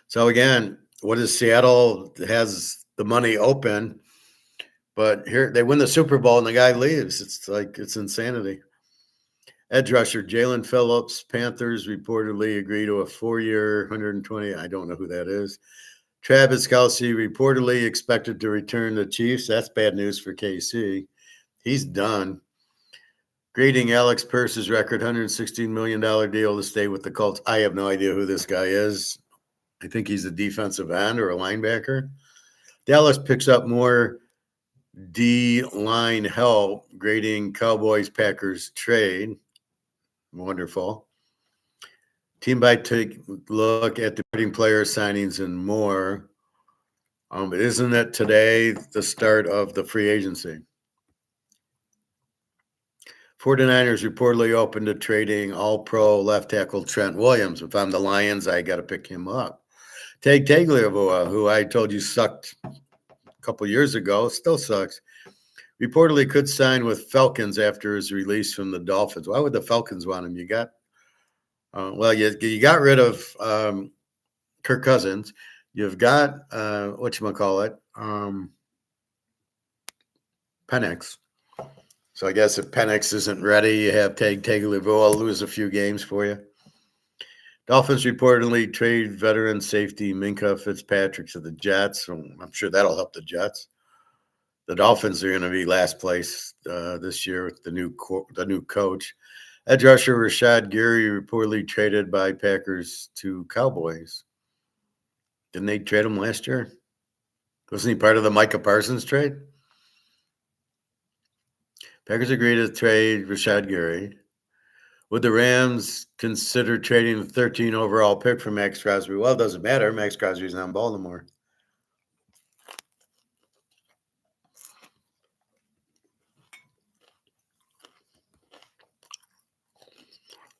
So again, what is Seattle has the money open, but here they win the Super Bowl and the guy leaves. It's insanity. Edge rusher Jalen Phillips, Panthers reportedly agree to a 4-year, 120. I don't know who that is. Travis Kelce reportedly expected to return to Chiefs. That's bad news for KC. He's done. Grading Alex Purse's record $116 million deal to stay with the Colts. I have no idea who this guy is. I think he's a defensive end or a linebacker. Dallas picks up more D line help, grading Cowboys Packers trade. Wonderful. Team by take look at departing player signings and more. Isn't it today the start of the free agency? 49ers reportedly open to trading all-pro left tackle Trent Williams. If I'm the Lions, I got to pick him up. Tagliabue, who I told you sucked a couple years ago, still sucks. Reportedly could sign with Falcons after his release from the Dolphins. Why would the Falcons want him? You got you got rid of Kirk Cousins. You've got whatchamacallit, Penix. So I guess if Penix isn't ready, you have Tagliabue lose a few games for you. Dolphins reportedly trade veteran safety Minka Fitzpatrick to the Jets. So I'm sure that'll help the Jets. The Dolphins are going to be last place this year with the new coach. Edge rusher Rashad Gary reportedly traded by Packers to Cowboys. Didn't they trade him last year? Wasn't he part of the Micah Parsons trade? Packers agreed to trade Rashad Gary. Would the Rams consider trading the 13 overall pick for Max Crosby? Well, it doesn't matter. Max Crosby's not in Baltimore.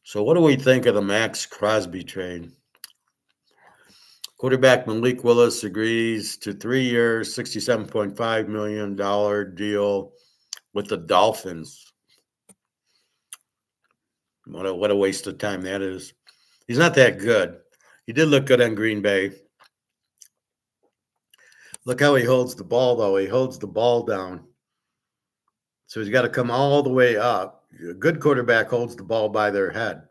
So what do we think of the Max Crosby trade? Quarterback Malik Willis agrees to 3 years, $67.5 million deal with the Dolphins. What a waste of time that is. He's not that good. He did look good on Green Bay. Look how he holds the ball, though. He holds the ball down. So he's got to come all the way up. A good quarterback holds the ball by their head.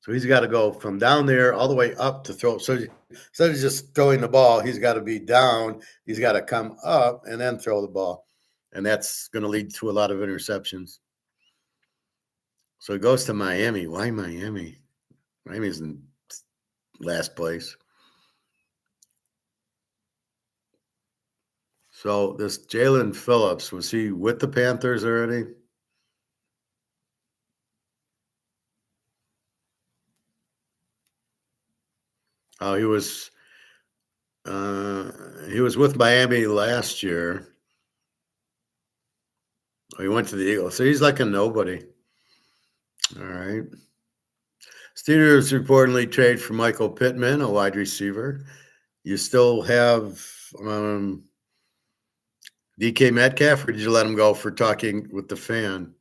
So he's got to go from down there all the way up to throw. So instead of just throwing the ball, he's got to be down. He's got to come up and then throw the ball. And that's going to lead to a lot of interceptions. So he goes to Miami. Why Miami? Miami's in last place. So this Jalen Phillips, was he with the Panthers already? Oh, he was with Miami last year. Oh, he went to the Eagles. So he's like a nobody. All right. Steelers reportedly trade for Michael Pittman, a wide receiver. You still have DK Metcalf, or did you let him go for talking with the fan?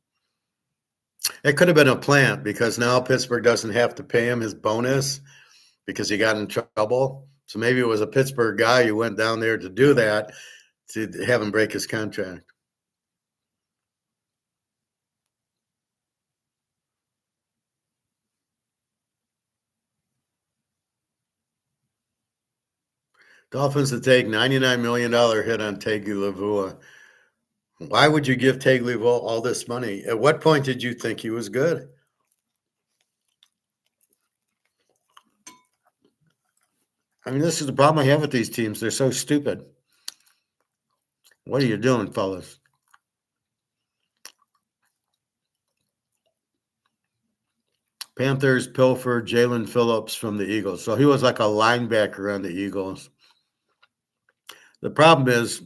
It could have been a plant because now Pittsburgh doesn't have to pay him his bonus because he got in trouble. So maybe it was a Pittsburgh guy who went down there to do that to have him break his contract. Dolphins to take $99 million hit on Tagliabue. Why would you give Tagliabue all this money? At what point did you think he was good? I mean, this is the problem I have with these teams. They're so stupid. What are you doing, fellas? Panthers pilfer Jalen Phillips from the Eagles. So he was like a linebacker on the Eagles. The problem is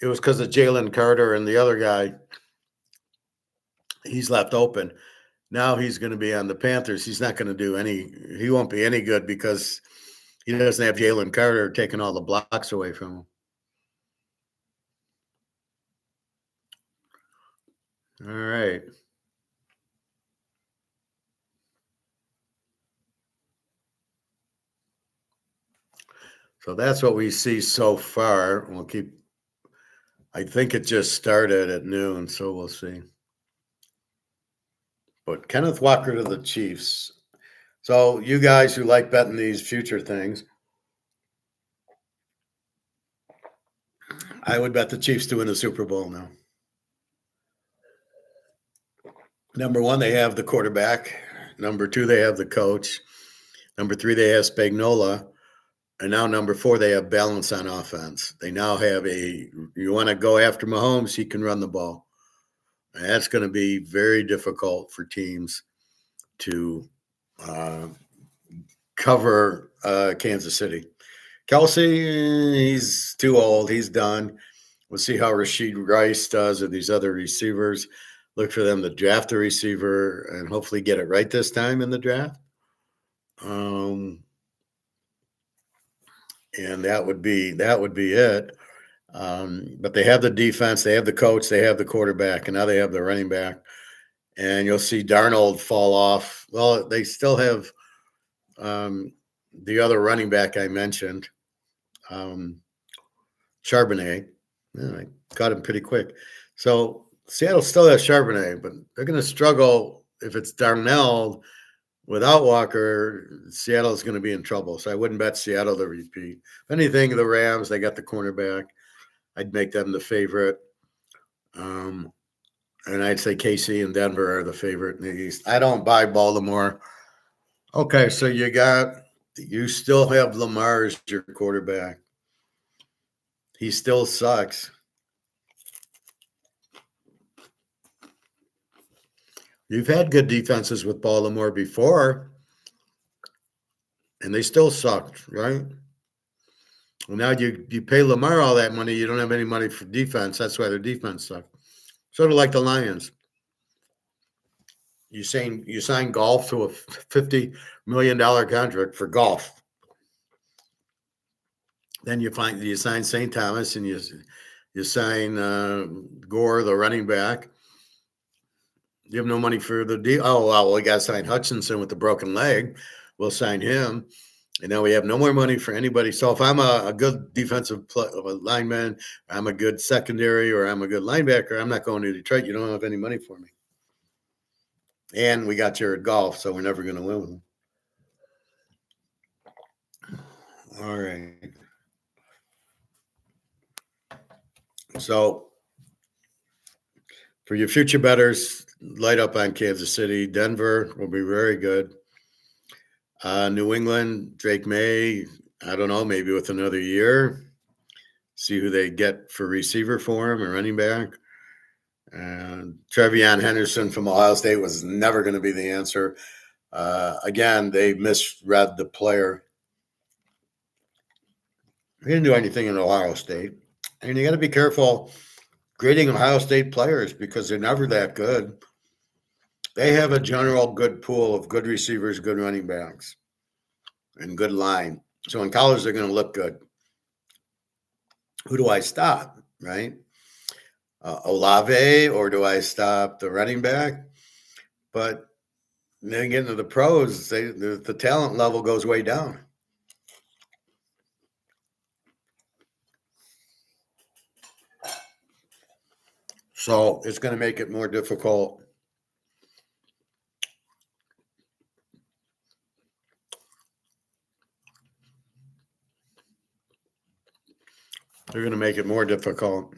it was because of Jalen Carter and the other guy. He's left open. Now he's going to be on the Panthers. He's not going to do he won't be any good because he doesn't have Jalen Carter taking all the blocks away from him. All right. So that's what we see so far. I think it just started at noon, so we'll see. But Kenneth Walker to the Chiefs. So you guys who like betting these future things, I would bet the Chiefs to win the Super Bowl now. Number one, they have the quarterback. Number two, they have the coach. Number three, they have Spagnola. And now number four, they have balance on offense. They now have you want to go after Mahomes, he can run the ball. And that's going to be very difficult for teams to cover Kansas City. Kelsey, he's too old. He's done. We'll see how Rashid Rice does with these other receivers. Look for them to draft a receiver and hopefully get it right this time in the draft. And that would be it. But they have the defense, they have the coach, they have the quarterback, and now they have the running back. And you'll see Darnold fall off. Well, they still have the other running back I mentioned, Charbonnet. Yeah, I got him pretty quick. So Seattle still has Charbonnet, but they're going to struggle if it's Darnold without Walker. Seattle is going to be in trouble. So I wouldn't bet Seattle to repeat. If anything, the Rams, they got the cornerback. I'd make them the favorite. And I'd say KC and Denver are the favorite in the East. I don't buy Baltimore. Okay, so you still have Lamar as your quarterback. He still sucks. You've had good defenses with Baltimore before, and they still sucked, right? Well, now you pay Lamar all that money. You don't have any money for defense. That's why their defense sucked. Sort of like the Lions. You sign Golf to a $50 million contract for Golf. Then you sign St. Thomas and you sign Gore, the running back. You have no money for the deal. Oh, well, we got to sign Hutchinson with the broken leg. We'll sign him. And now we have no more money for anybody. So if I'm a good defensive lineman, I'm a good secondary, or I'm a good linebacker, I'm not going to Detroit. You don't have any money for me. And we got Jared Goff, so we're never going to win with him. All right. So for your future bettors, light up on Kansas City. Denver will be very good. New England, Drake May, I don't know, maybe with another year. See who they get for receiver for him or running back. And Trevion Henderson from Ohio State was never going to be the answer. Again, they misread the player. He didn't do anything in Ohio State. And you got to be careful grading Ohio State players because they're never that good. They have a general good pool of good receivers, good running backs, and good line. So in college, they're going to look good. Who do I stop, right? Olave, or do I stop the running back? But then getting to the pros, the talent level goes way down. So it's going to make it more difficult. They're going to make it more difficult.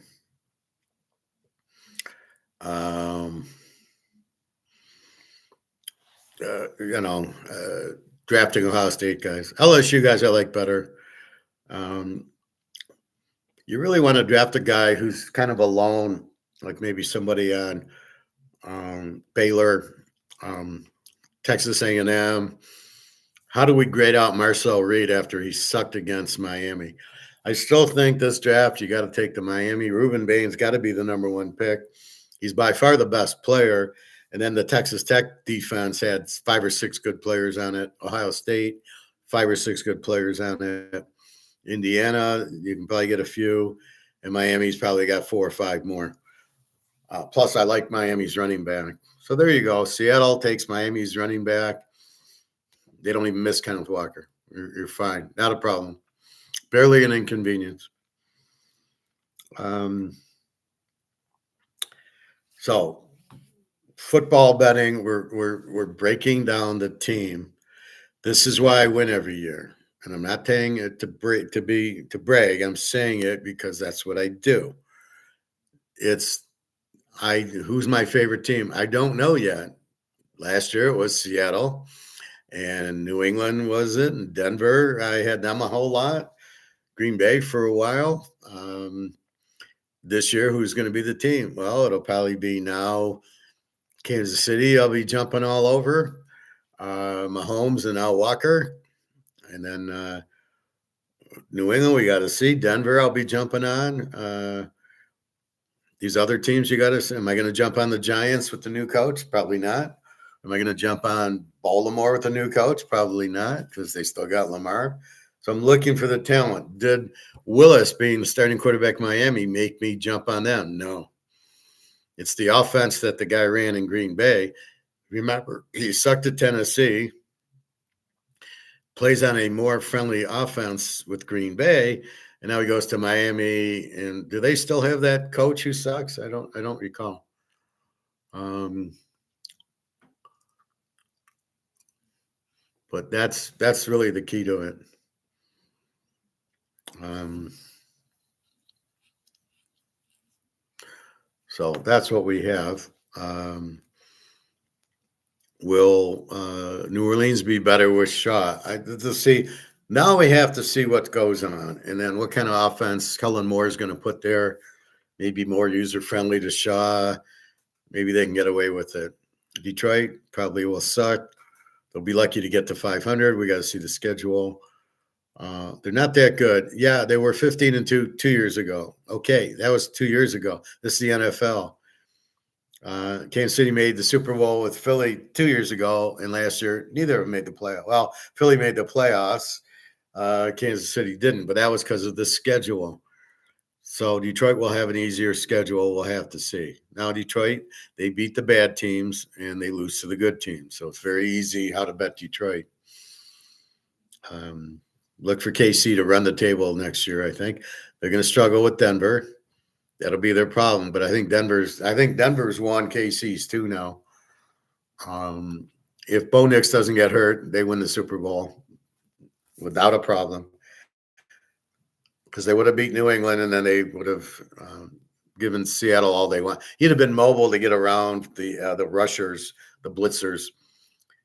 Drafting Ohio State guys. LSU guys I like better. You really want to draft a guy who's kind of alone, like maybe somebody on Baylor, Texas A&M. How do we grade out Marcel Reed after he sucked against Miami? I still think this draft, you got to take the Miami. Reuben Bain's got to be the number one pick. He's by far the best player. And then the Texas Tech defense had 5 or 6 good players on it. Ohio State, 5 or 6 good players on it. Indiana, you can probably get a few. And Miami's probably got 4 or 5 more. Plus, I like Miami's running back. So there you go. Seattle takes Miami's running back. They don't even miss Kenneth Walker. You're fine. Not a problem. Barely an inconvenience. So football betting, we're breaking down the team. This is why I win every year. and I'm not saying it to brag. I'm saying it because that's what I do. It's who's my favorite team? I don't know yet. Last year it was Seattle, and New England was it, and Denver. I had them a whole lot. Green Bay for a while. This year, who's going to be the team? Well, it'll probably be now Kansas City. I'll be jumping all over. Mahomes and Al Walker, and then New England. We got to see Denver. I'll be jumping on. These other teams, you got to see. Am I going to jump on the Giants with the new coach? Probably not. Am I going to jump on Baltimore with the new coach? Probably not, because they still got Lamar. So I'm looking for the talent. Did Willis, being the starting quarterback Miami, make me jump on them? No. It's the offense that the guy ran in Green Bay. Remember, he sucked at Tennessee, plays on a more friendly offense with Green Bay, and now he goes to Miami. And do they still have that coach who sucks? I don't recall. But that's really the key to it. So that's what we have. Will New Orleans be better with Shaw? Now we have to see what goes on, and then what kind of offense Kellen Moore is going to put there. Maybe more user friendly to Shaw. Maybe they can get away with it. Detroit probably will suck. They'll be lucky to get to 500. We got to see the schedule. They're not that good. Yeah, they were 15-2 2 years ago. Okay, that was 2 years ago. This is the NFL. Kansas City made the Super Bowl with Philly 2 years ago, and last year neither of them made the playoffs. Well, Philly made the playoffs. Kansas City didn't, but that was because of the schedule. So Detroit will have an easier schedule. We'll have to see. Now Detroit, they beat the bad teams and they lose to the good teams. So it's very easy how to bet Detroit. Look for KC to run the table next year. I think they're going to struggle with Denver. That'll be their problem. But I think Denver's won, KC's two now. If Bo Nix doesn't get hurt, they win the Super Bowl without a problem. Because they would have beat New England, and then they would have given Seattle all they want. He'd have been mobile to get around the rushers, the blitzers.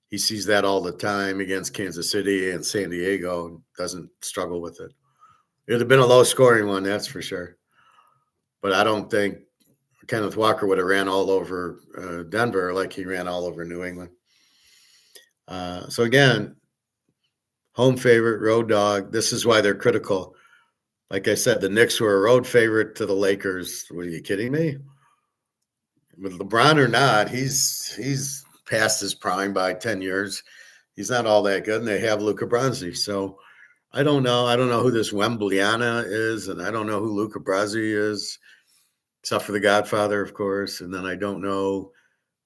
He sees that all the time against Kansas City and San Diego, and doesn't struggle with it. It would have been a low-scoring one, that's for sure. But I don't think Kenneth Walker would have ran all over Denver like he ran all over New England. So again, home favorite, road dog. This is why they're critical. Like I said, the Knicks were a road favorite to the Lakers. Were you kidding me? With LeBron or not, he's past his prime by 10 years. He's not all that good, and they have Luka Brasi. So I don't know. I don't know who this Wembanyama is, and I don't know who Luka Brasi is, except for the Godfather, of course. And then I don't know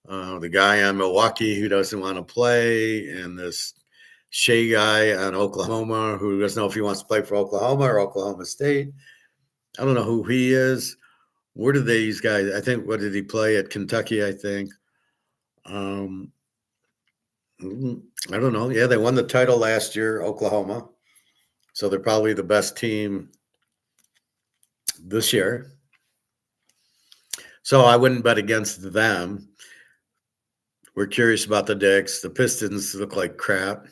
the guy on Milwaukee who doesn't want to play, and this Shea guy on Oklahoma who doesn't know if he wants to play for Oklahoma or Oklahoma State. I don't know who he is. Where do these guys? I think, what did he play at Kentucky? I think. I don't know. Yeah, they won the title last year, Oklahoma. So they're probably the best team this year. So I wouldn't bet against them. We're curious about the Knicks. The Pistons look like crap.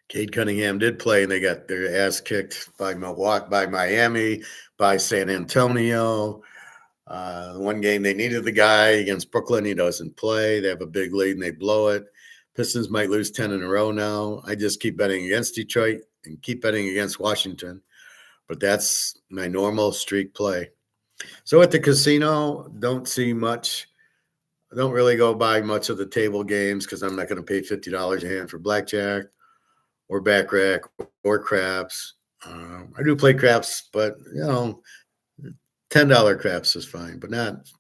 Cade Cunningham did play, and they got their ass kicked by Milwaukee, by Miami, by San Antonio. One game they needed the guy against Brooklyn. He doesn't play. They have a big lead, and they blow it. Pistons might lose 10 in a row now. I just keep betting against Detroit and keep betting against Washington. But that's my normal streak play. So at the casino, don't see much. I don't really go buy much of the table games because I'm not going to pay $50 a hand for blackjack or backrack or craps. I do play craps, but $10 craps is fine, but not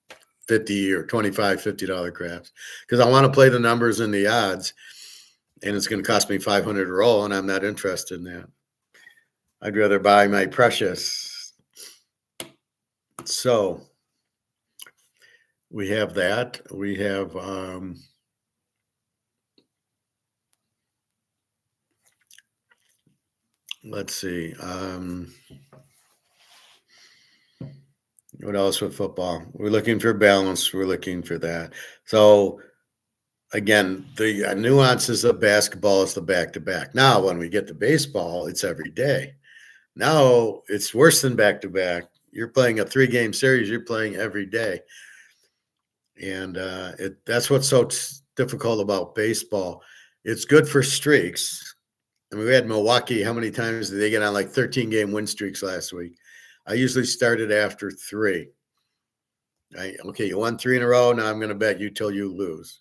$50 or $25, $50 craps, because I want to play the numbers and the odds, and it's going to cost me $500 a roll, and I'm not interested in that. I'd rather buy my precious. So we have that. We have let's see. What else with football? We're looking for balance. We're looking for that. So again, the nuances of basketball is the back to back. Now, when we get to baseball, it's every day. Now it's worse than back to back. You're playing a 3-game series. You're playing every day, and that's what's so difficult about baseball. It's good for streaks. I mean, we had Milwaukee. How many times did they get on like 13-game win streaks last week? I usually started after 3. Okay, you won 3 in a row. Now I'm going to bet you till you lose.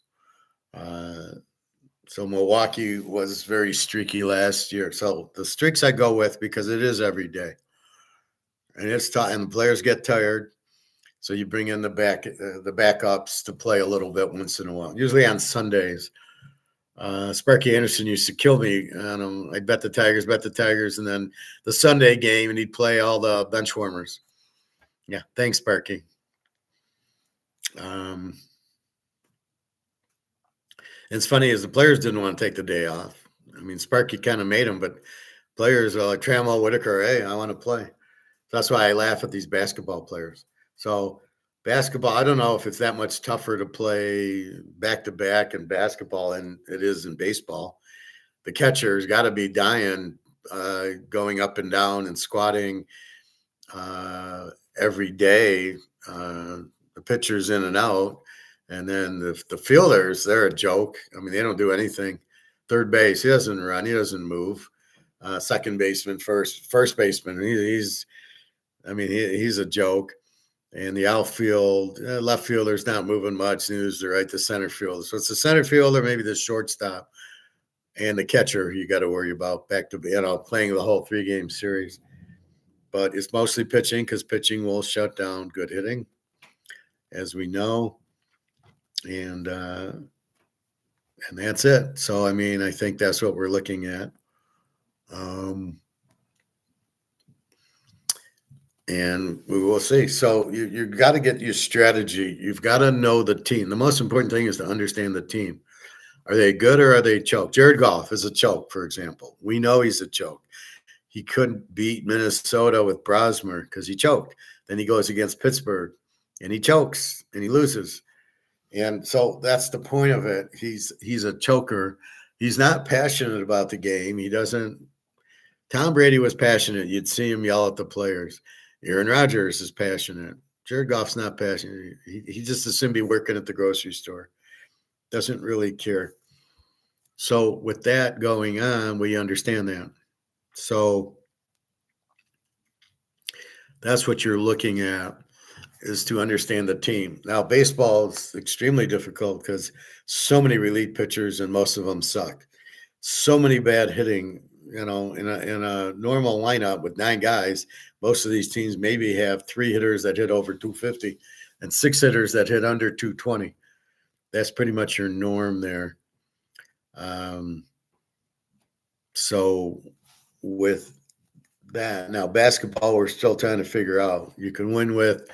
So Milwaukee was very streaky last year. So the streaks I go with because it is every day, and it's and the players get tired. So you bring in the backups to play a little bit once in a while. Usually on Sundays. Sparky Anderson used to kill me on him. I'd bet the Tigers, and then the Sunday game, and he'd play all the bench warmers. Yeah, thanks, Sparky. It's funny is the players didn't want to take the day off. I mean, Sparky kind of made them, but players are like Trammell Whitaker. Hey, I want to play. So that's why I laugh at these basketball players. So basketball, I don't know if it's that much tougher to play back to back in basketball than it is in baseball. The catcher's got to be dying, going up and down and squatting every day. The pitcher's in and out. And then the fielders, they're a joke. I mean, they don't do anything. Third base, he doesn't run. He doesn't move. Second baseman, first baseman, he's a joke. And the outfield, left fielder's not moving much. Neither is the right to center fielder. So it's the center fielder, maybe the shortstop, and the catcher you got to worry about back to, playing the whole 3-game series. But it's mostly pitching because pitching will shut down good hitting, as we know. And that's it. So, I mean, I think that's what we're looking at. And we will see. So you got to get your strategy. You've got to know the team. The most important thing is to understand the team. Are they good or are they choke? Jared Goff is a choke, for example. We know he's a choke. He couldn't beat Minnesota with Brosmer because he choked. Then he goes against Pittsburgh and he chokes and he loses. And so that's the point of it. He's a choker. He's not passionate about the game. He doesn't. Tom Brady was passionate. You'd see him yell at the players. Aaron Rodgers is passionate. Jared Goff's not passionate. He just assumed be working at the grocery store. Doesn't really care. So with that going on, we understand that. So that's what you're looking at, is to understand the team. Now, baseball is extremely difficult because so many relief pitchers and most of them suck. So many bad hitting, in a normal lineup with 9 guys, most of these teams maybe have 3 hitters that hit over 250 and 6 hitters that hit under 220. That's pretty much your norm there. So with that, now basketball, we're still trying to figure out. You can win with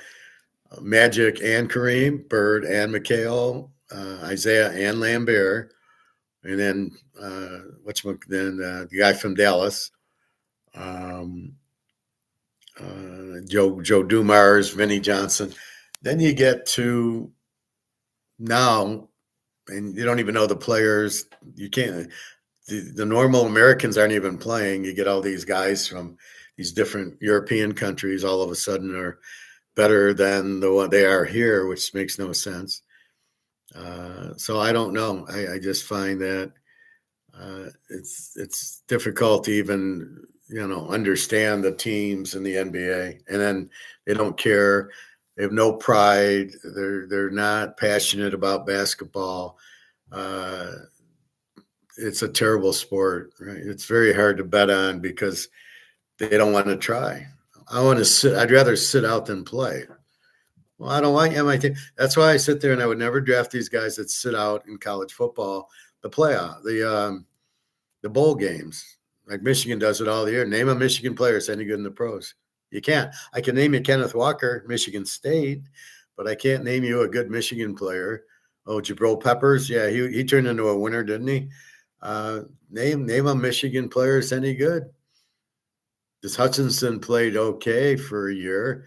Magic and Kareem, Bird and McHale, Isaiah and Lambert, and then the guy from Dallas, Joe Dumars, Vinnie Johnson. Then you get to now, and you don't even know the players. You can't. The normal Americans aren't even playing. You get all these guys from these different European countries all of a sudden are better than the one they are here, which makes no sense. So I don't know. I just find that it's difficult to even understand the teams in the NBA, and then they don't care. They have no pride. They're not passionate about basketball. It's a terrible sport, right? It's very hard to bet on because they don't want to try. I want to sit. I'd rather sit out than play. Well, I don't want MIT. That's why I sit there and I would never draft these guys that sit out in college football, the playoff, the bowl games. Like Michigan does it all the year. Name a Michigan player that's any good in the pros. You can't. I can name you Kenneth Walker, Michigan State, but I can't name you a good Michigan player. Oh, Jabril Peppers. Yeah, he turned into a winner, didn't he? Name a Michigan player that's any good. This Hutchinson played okay for a year.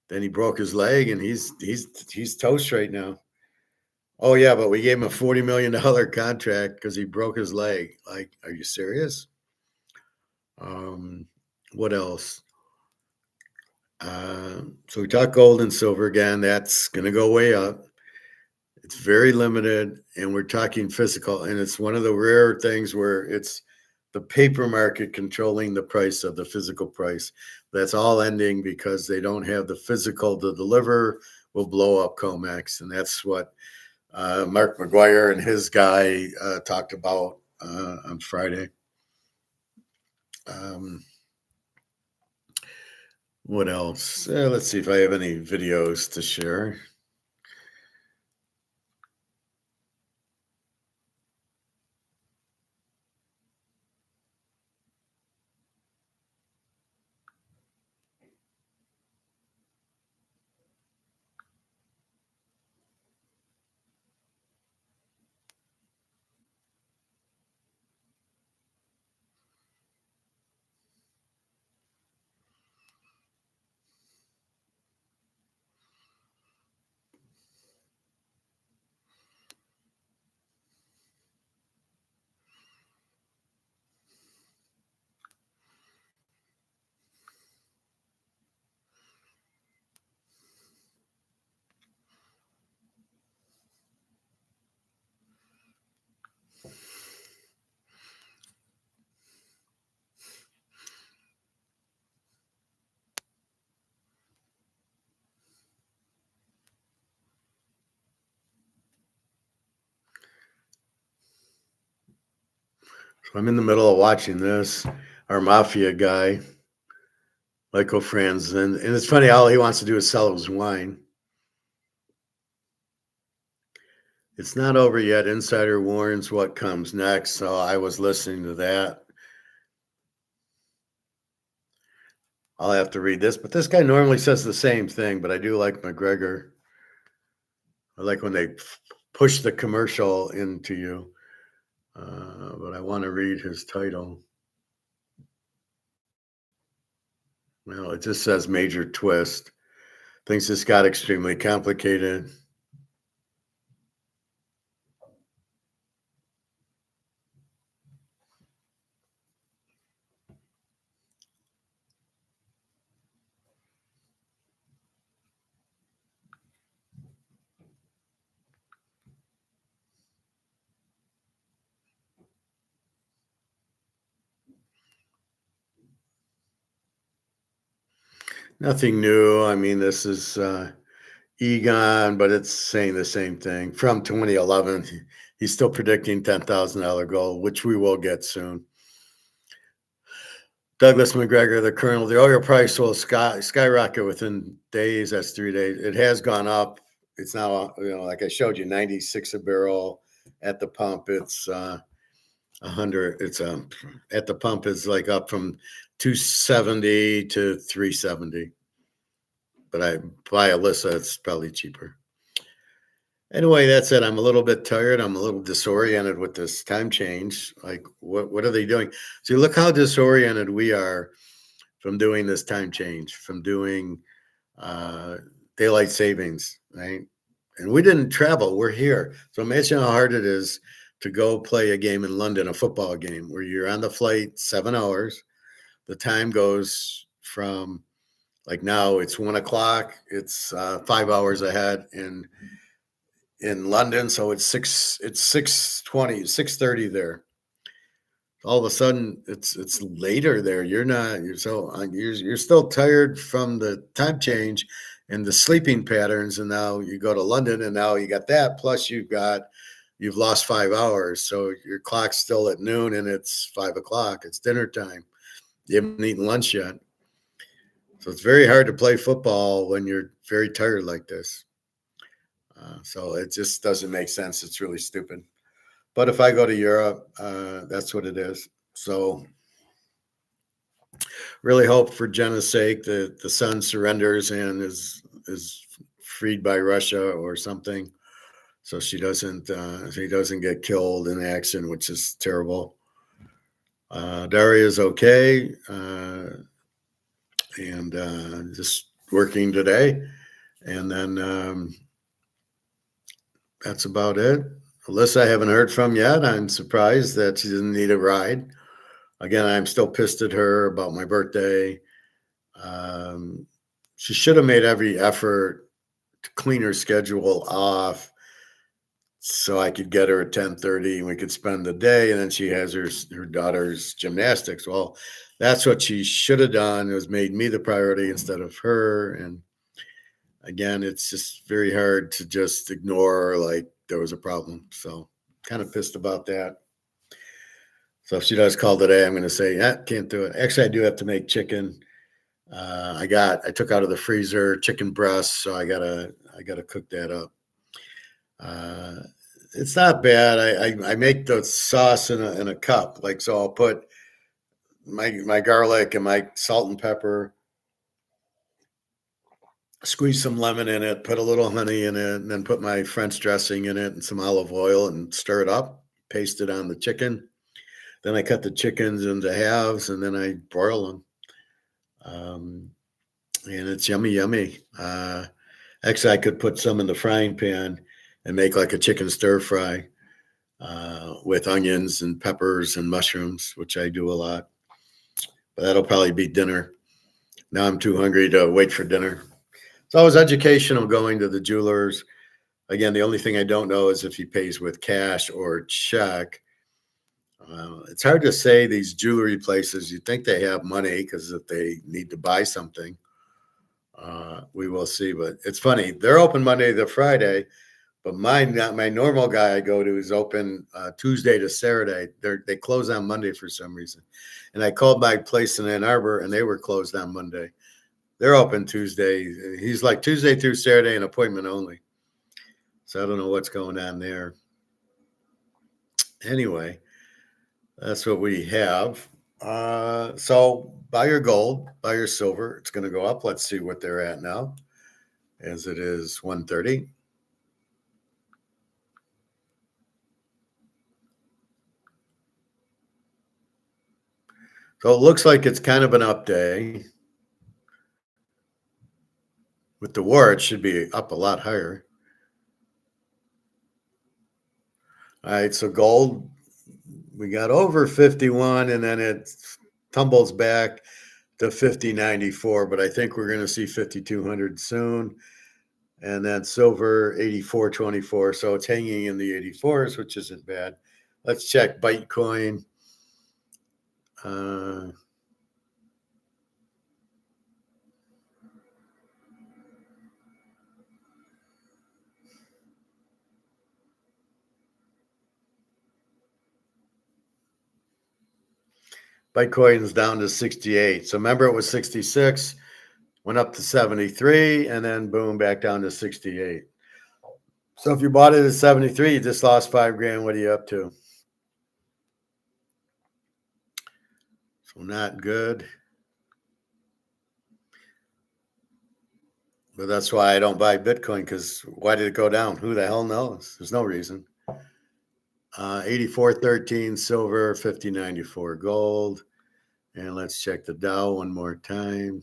Then he broke his leg, and he's toast right now. Oh yeah, but we gave him a $40 million contract because he broke his leg. Like, are you serious? Um, what else? So we talk gold and silver again. That's going to go way up. It's very limited, and we're talking physical, and it's one of the rare things where it's the paper market controlling the price of the physical price. That's all ending because they don't have the physical to deliver. Will blow up comex, and that's what Mark McGuire and his guy talked about on Friday. What else? Let's see if I have any videos to share. So I'm in the middle of watching this. Our mafia guy, Michael Franz, and it's funny, all he wants to do is sell his wine. It's not over yet. Insider warns what comes next. So I was listening to that. I'll have to read this, but this guy normally says the same thing, but I do like McGregor. I like when they push the commercial into you. But I want to read his title. Well, it just says major twist. Things just got extremely complicated. Nothing new. I mean, this is Egon, but it's saying the same thing from 2011. He's still predicting $10,000 gold, which we will get soon. Douglas McGregor, the colonel, the oil price will skyrocket within days. That's 3 days. It has gone up. It's now, like I showed you, 96 a barrel at the pump. It's 100. It's at the pump is like up from 270 to 370. But I buy Alyssa, it's probably cheaper. Anyway, that's it. I'm a little bit tired. I'm a little disoriented with this time change. Like, what are they doing? So look how disoriented we are from doing this time change, from doing daylight savings, right? And we didn't travel. We're here. So imagine how hard it is to go play a game in London, a football game, where you're on the flight 7 hours. The time goes from, like, now it's 1 o'clock. It's 5 hours ahead in London, so it's 6:20, 6:30 there. All of a sudden, it's later there. You're still tired from the time change and the sleeping patterns, and now you go to London, and now you got that. Plus, you've lost 5 hours, so your clock's still at noon, and it's 5 o'clock. It's dinner time. You haven't eaten lunch yet, so it's very hard to play football when you're very tired like this. So it just doesn't make sense. It's really stupid. But if I go to Europe, that's what it is. So really hope for Jenna's sake that the son surrenders and is freed by Russia or something, so he doesn't get killed in action, which is terrible. Daria is okay. and just working today. And then that's about it. Alyssa, I haven't heard from yet. I'm surprised that she didn't need a ride. Again, I'm still pissed at her about my birthday. Um, she should have made every effort to clean her schedule off so I could get her at 10:30 and we could spend the day. And then she has her daughter's gymnastics. Well, that's what she should have done, was made me the priority instead of her. And again, it's just very hard to just ignore like there was a problem. So kind of pissed about that. So if she does call today, I'm going to say, yeah, can't do it. Actually, I do have to make chicken. I took out of the freezer chicken breasts, so I gotta cook that up. Uh, it's not bad. I make the sauce in a cup, like so. I'll put my garlic and my salt and pepper, squeeze some lemon in it, put a little honey in it, and then put my French dressing in it and some olive oil and stir it up. Paste it on the chicken. Then I cut the chickens into halves and then I broil them. Um, and it's yummy, yummy. Actually, I could put some in the frying pan and make like a chicken stir fry with onions and peppers and mushrooms, which I do a lot. But that'll probably be dinner. Now I'm too hungry to wait for dinner. It's always educational going to the jewelers. Again, the only thing I don't know is if he pays with cash or check. It's hard to say these jewelry places. You think they have money because if they need to buy something, we will see. But it's funny. They're open Monday to Friday, but my normal guy I go to is open Tuesday to Saturday. They close on Monday for some reason. And I called my place in Ann Arbor, and they were closed on Monday. They're open Tuesday. He's like Tuesday through Saturday, an appointment only. So I don't know what's going on there. Anyway, that's what we have. So buy your gold, buy your silver. It's going to go up. Let's see what they're at now, as it is 1:30. So it looks like it's kind of an up day. With the war, it should be up a lot higher. All right, so gold, we got over 51, and then it tumbles back to 50.94, but I think we're going to see 5,200 soon. And then silver 84.24, so it's hanging in the 84s, which isn't bad. Let's check Bitcoin. Bitcoin's down to 68. So remember it was 66, went up to 73, and then boom, back down to 68. So if you bought it at 73, you just lost $5,000. What are you up to? So not good. But that's why I don't buy Bitcoin, because why did it go down? Who the hell knows? There's no reason. 84.13 silver, 50.94 gold. And let's check the Dow one more time.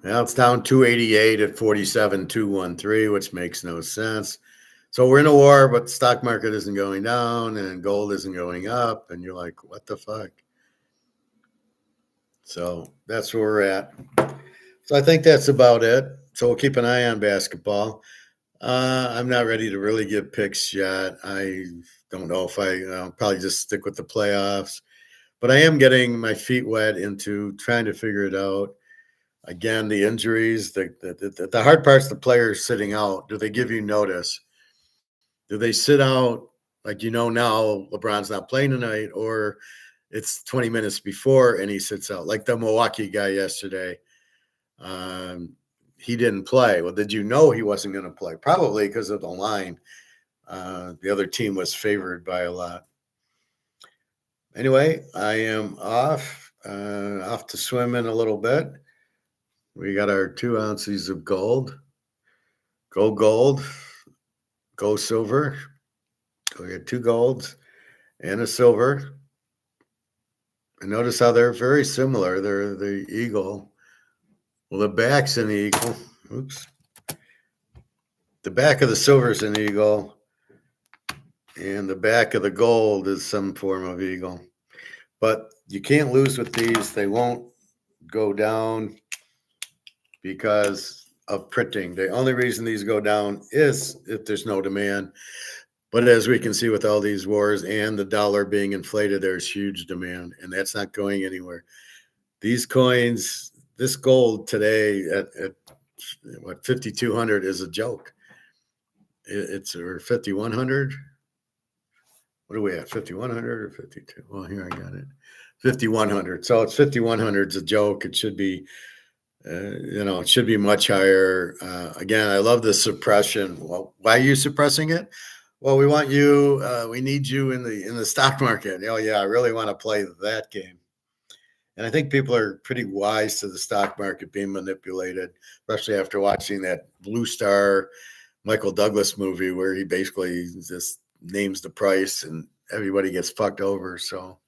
Now it's down 288 at 47,213, which makes no sense. So we're in a war, but the stock market isn't going down and gold isn't going up. And you're like, what the fuck? So that's where we're at. So I think that's about it. So we'll keep an eye on basketball. I'm not ready to really give picks yet. I don't know if I'll probably just stick with the playoffs. But I am getting my feet wet into trying to figure it out. Again, the injuries, the hard part's the players sitting out. Do they give you notice? Do they sit out like now LeBron's not playing tonight, or it's 20 minutes before and he sits out? Like the Milwaukee guy yesterday. He didn't play. Well, did you know he wasn't going to play? Probably because of the line. The other team was favored by a lot. Anyway, I am off to swim in a little bit. We got our 2 ounces of gold. Go gold. Go silver. We got two golds and a silver. And notice how they're very similar. They're the eagle. Well, the back's an eagle. Oops. The back of the silver is an eagle, and the back of the gold is some form of eagle. But you can't lose with these. They won't go down because of printing. The only reason these go down is if there's no demand. But as we can see with all these wars and the dollar being inflated, there's huge demand, and that's not going anywhere. These coins, this gold today at what 5,200 is a joke. It's or 5,100. What are we at? 5,100 or 52? Well, here I got it. 5,100. So it's 5,100 is a joke. It should be, it should be much higher. Again, I love the suppression. Well, why are you suppressing it? Well, we want you. We need you in the stock market. Oh yeah, I really want to play that game. And I think people are pretty wise to the stock market being manipulated, especially after watching that Blue Star Michael Douglas movie where he basically just names the price and everybody gets fucked over. So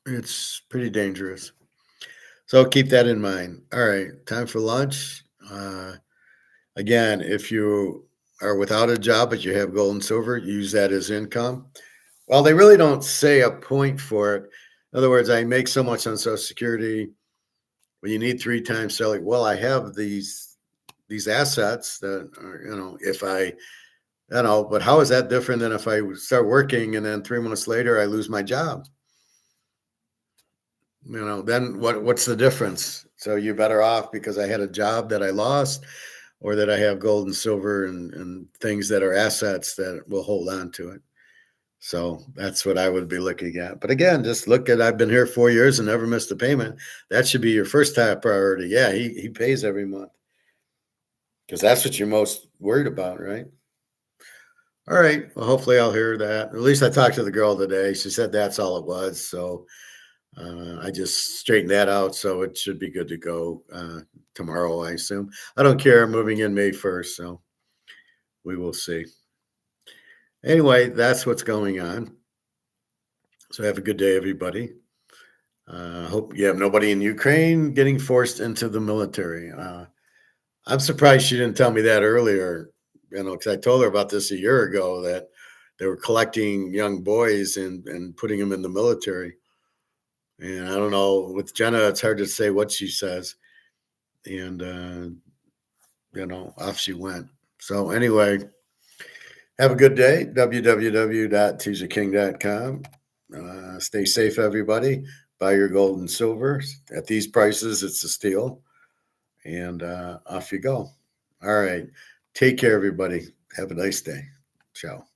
it's pretty dangerous. So keep that in mind. All right, time for lunch. Again, if you are without a job but you have gold and silver, use that as income. Well, they really don't say a point for it. In other words, I make so much on Social Security. Well, you need 3 times selling. Well, I have these assets that are, if I, but how is that different than if I start working and then 3 months later I lose my job? Then what's the difference? So you're better off because I had a job that I lost or that I have gold and silver and things that are assets that will hold on to it. So that's what I would be looking at. But again, just look at, I've been here 4 years and never missed a payment. That should be your first top priority. Yeah, he pays every month because that's what you're most worried about, right? All right. Well, hopefully I'll hear that. At least I talked to the girl today. She said that's all it was. So I just straightened that out. So it should be good to go tomorrow, I assume. I don't care. I'm moving in May 1st. So we will see. Anyway, that's what's going on. So have a good day, everybody. Hope you have nobody in Ukraine getting forced into the military. I'm surprised she didn't tell me that earlier, because I told her about this a year ago that they were collecting young boys and putting them in the military. And I don't know, with Jenna, it's hard to say what she says. And, off she went. So anyway, have a good day. www.tjaking.com. Stay safe, everybody. Buy your gold and silver. At these prices, it's a steal. And off you go. All right. Take care, everybody. Have a nice day. Ciao.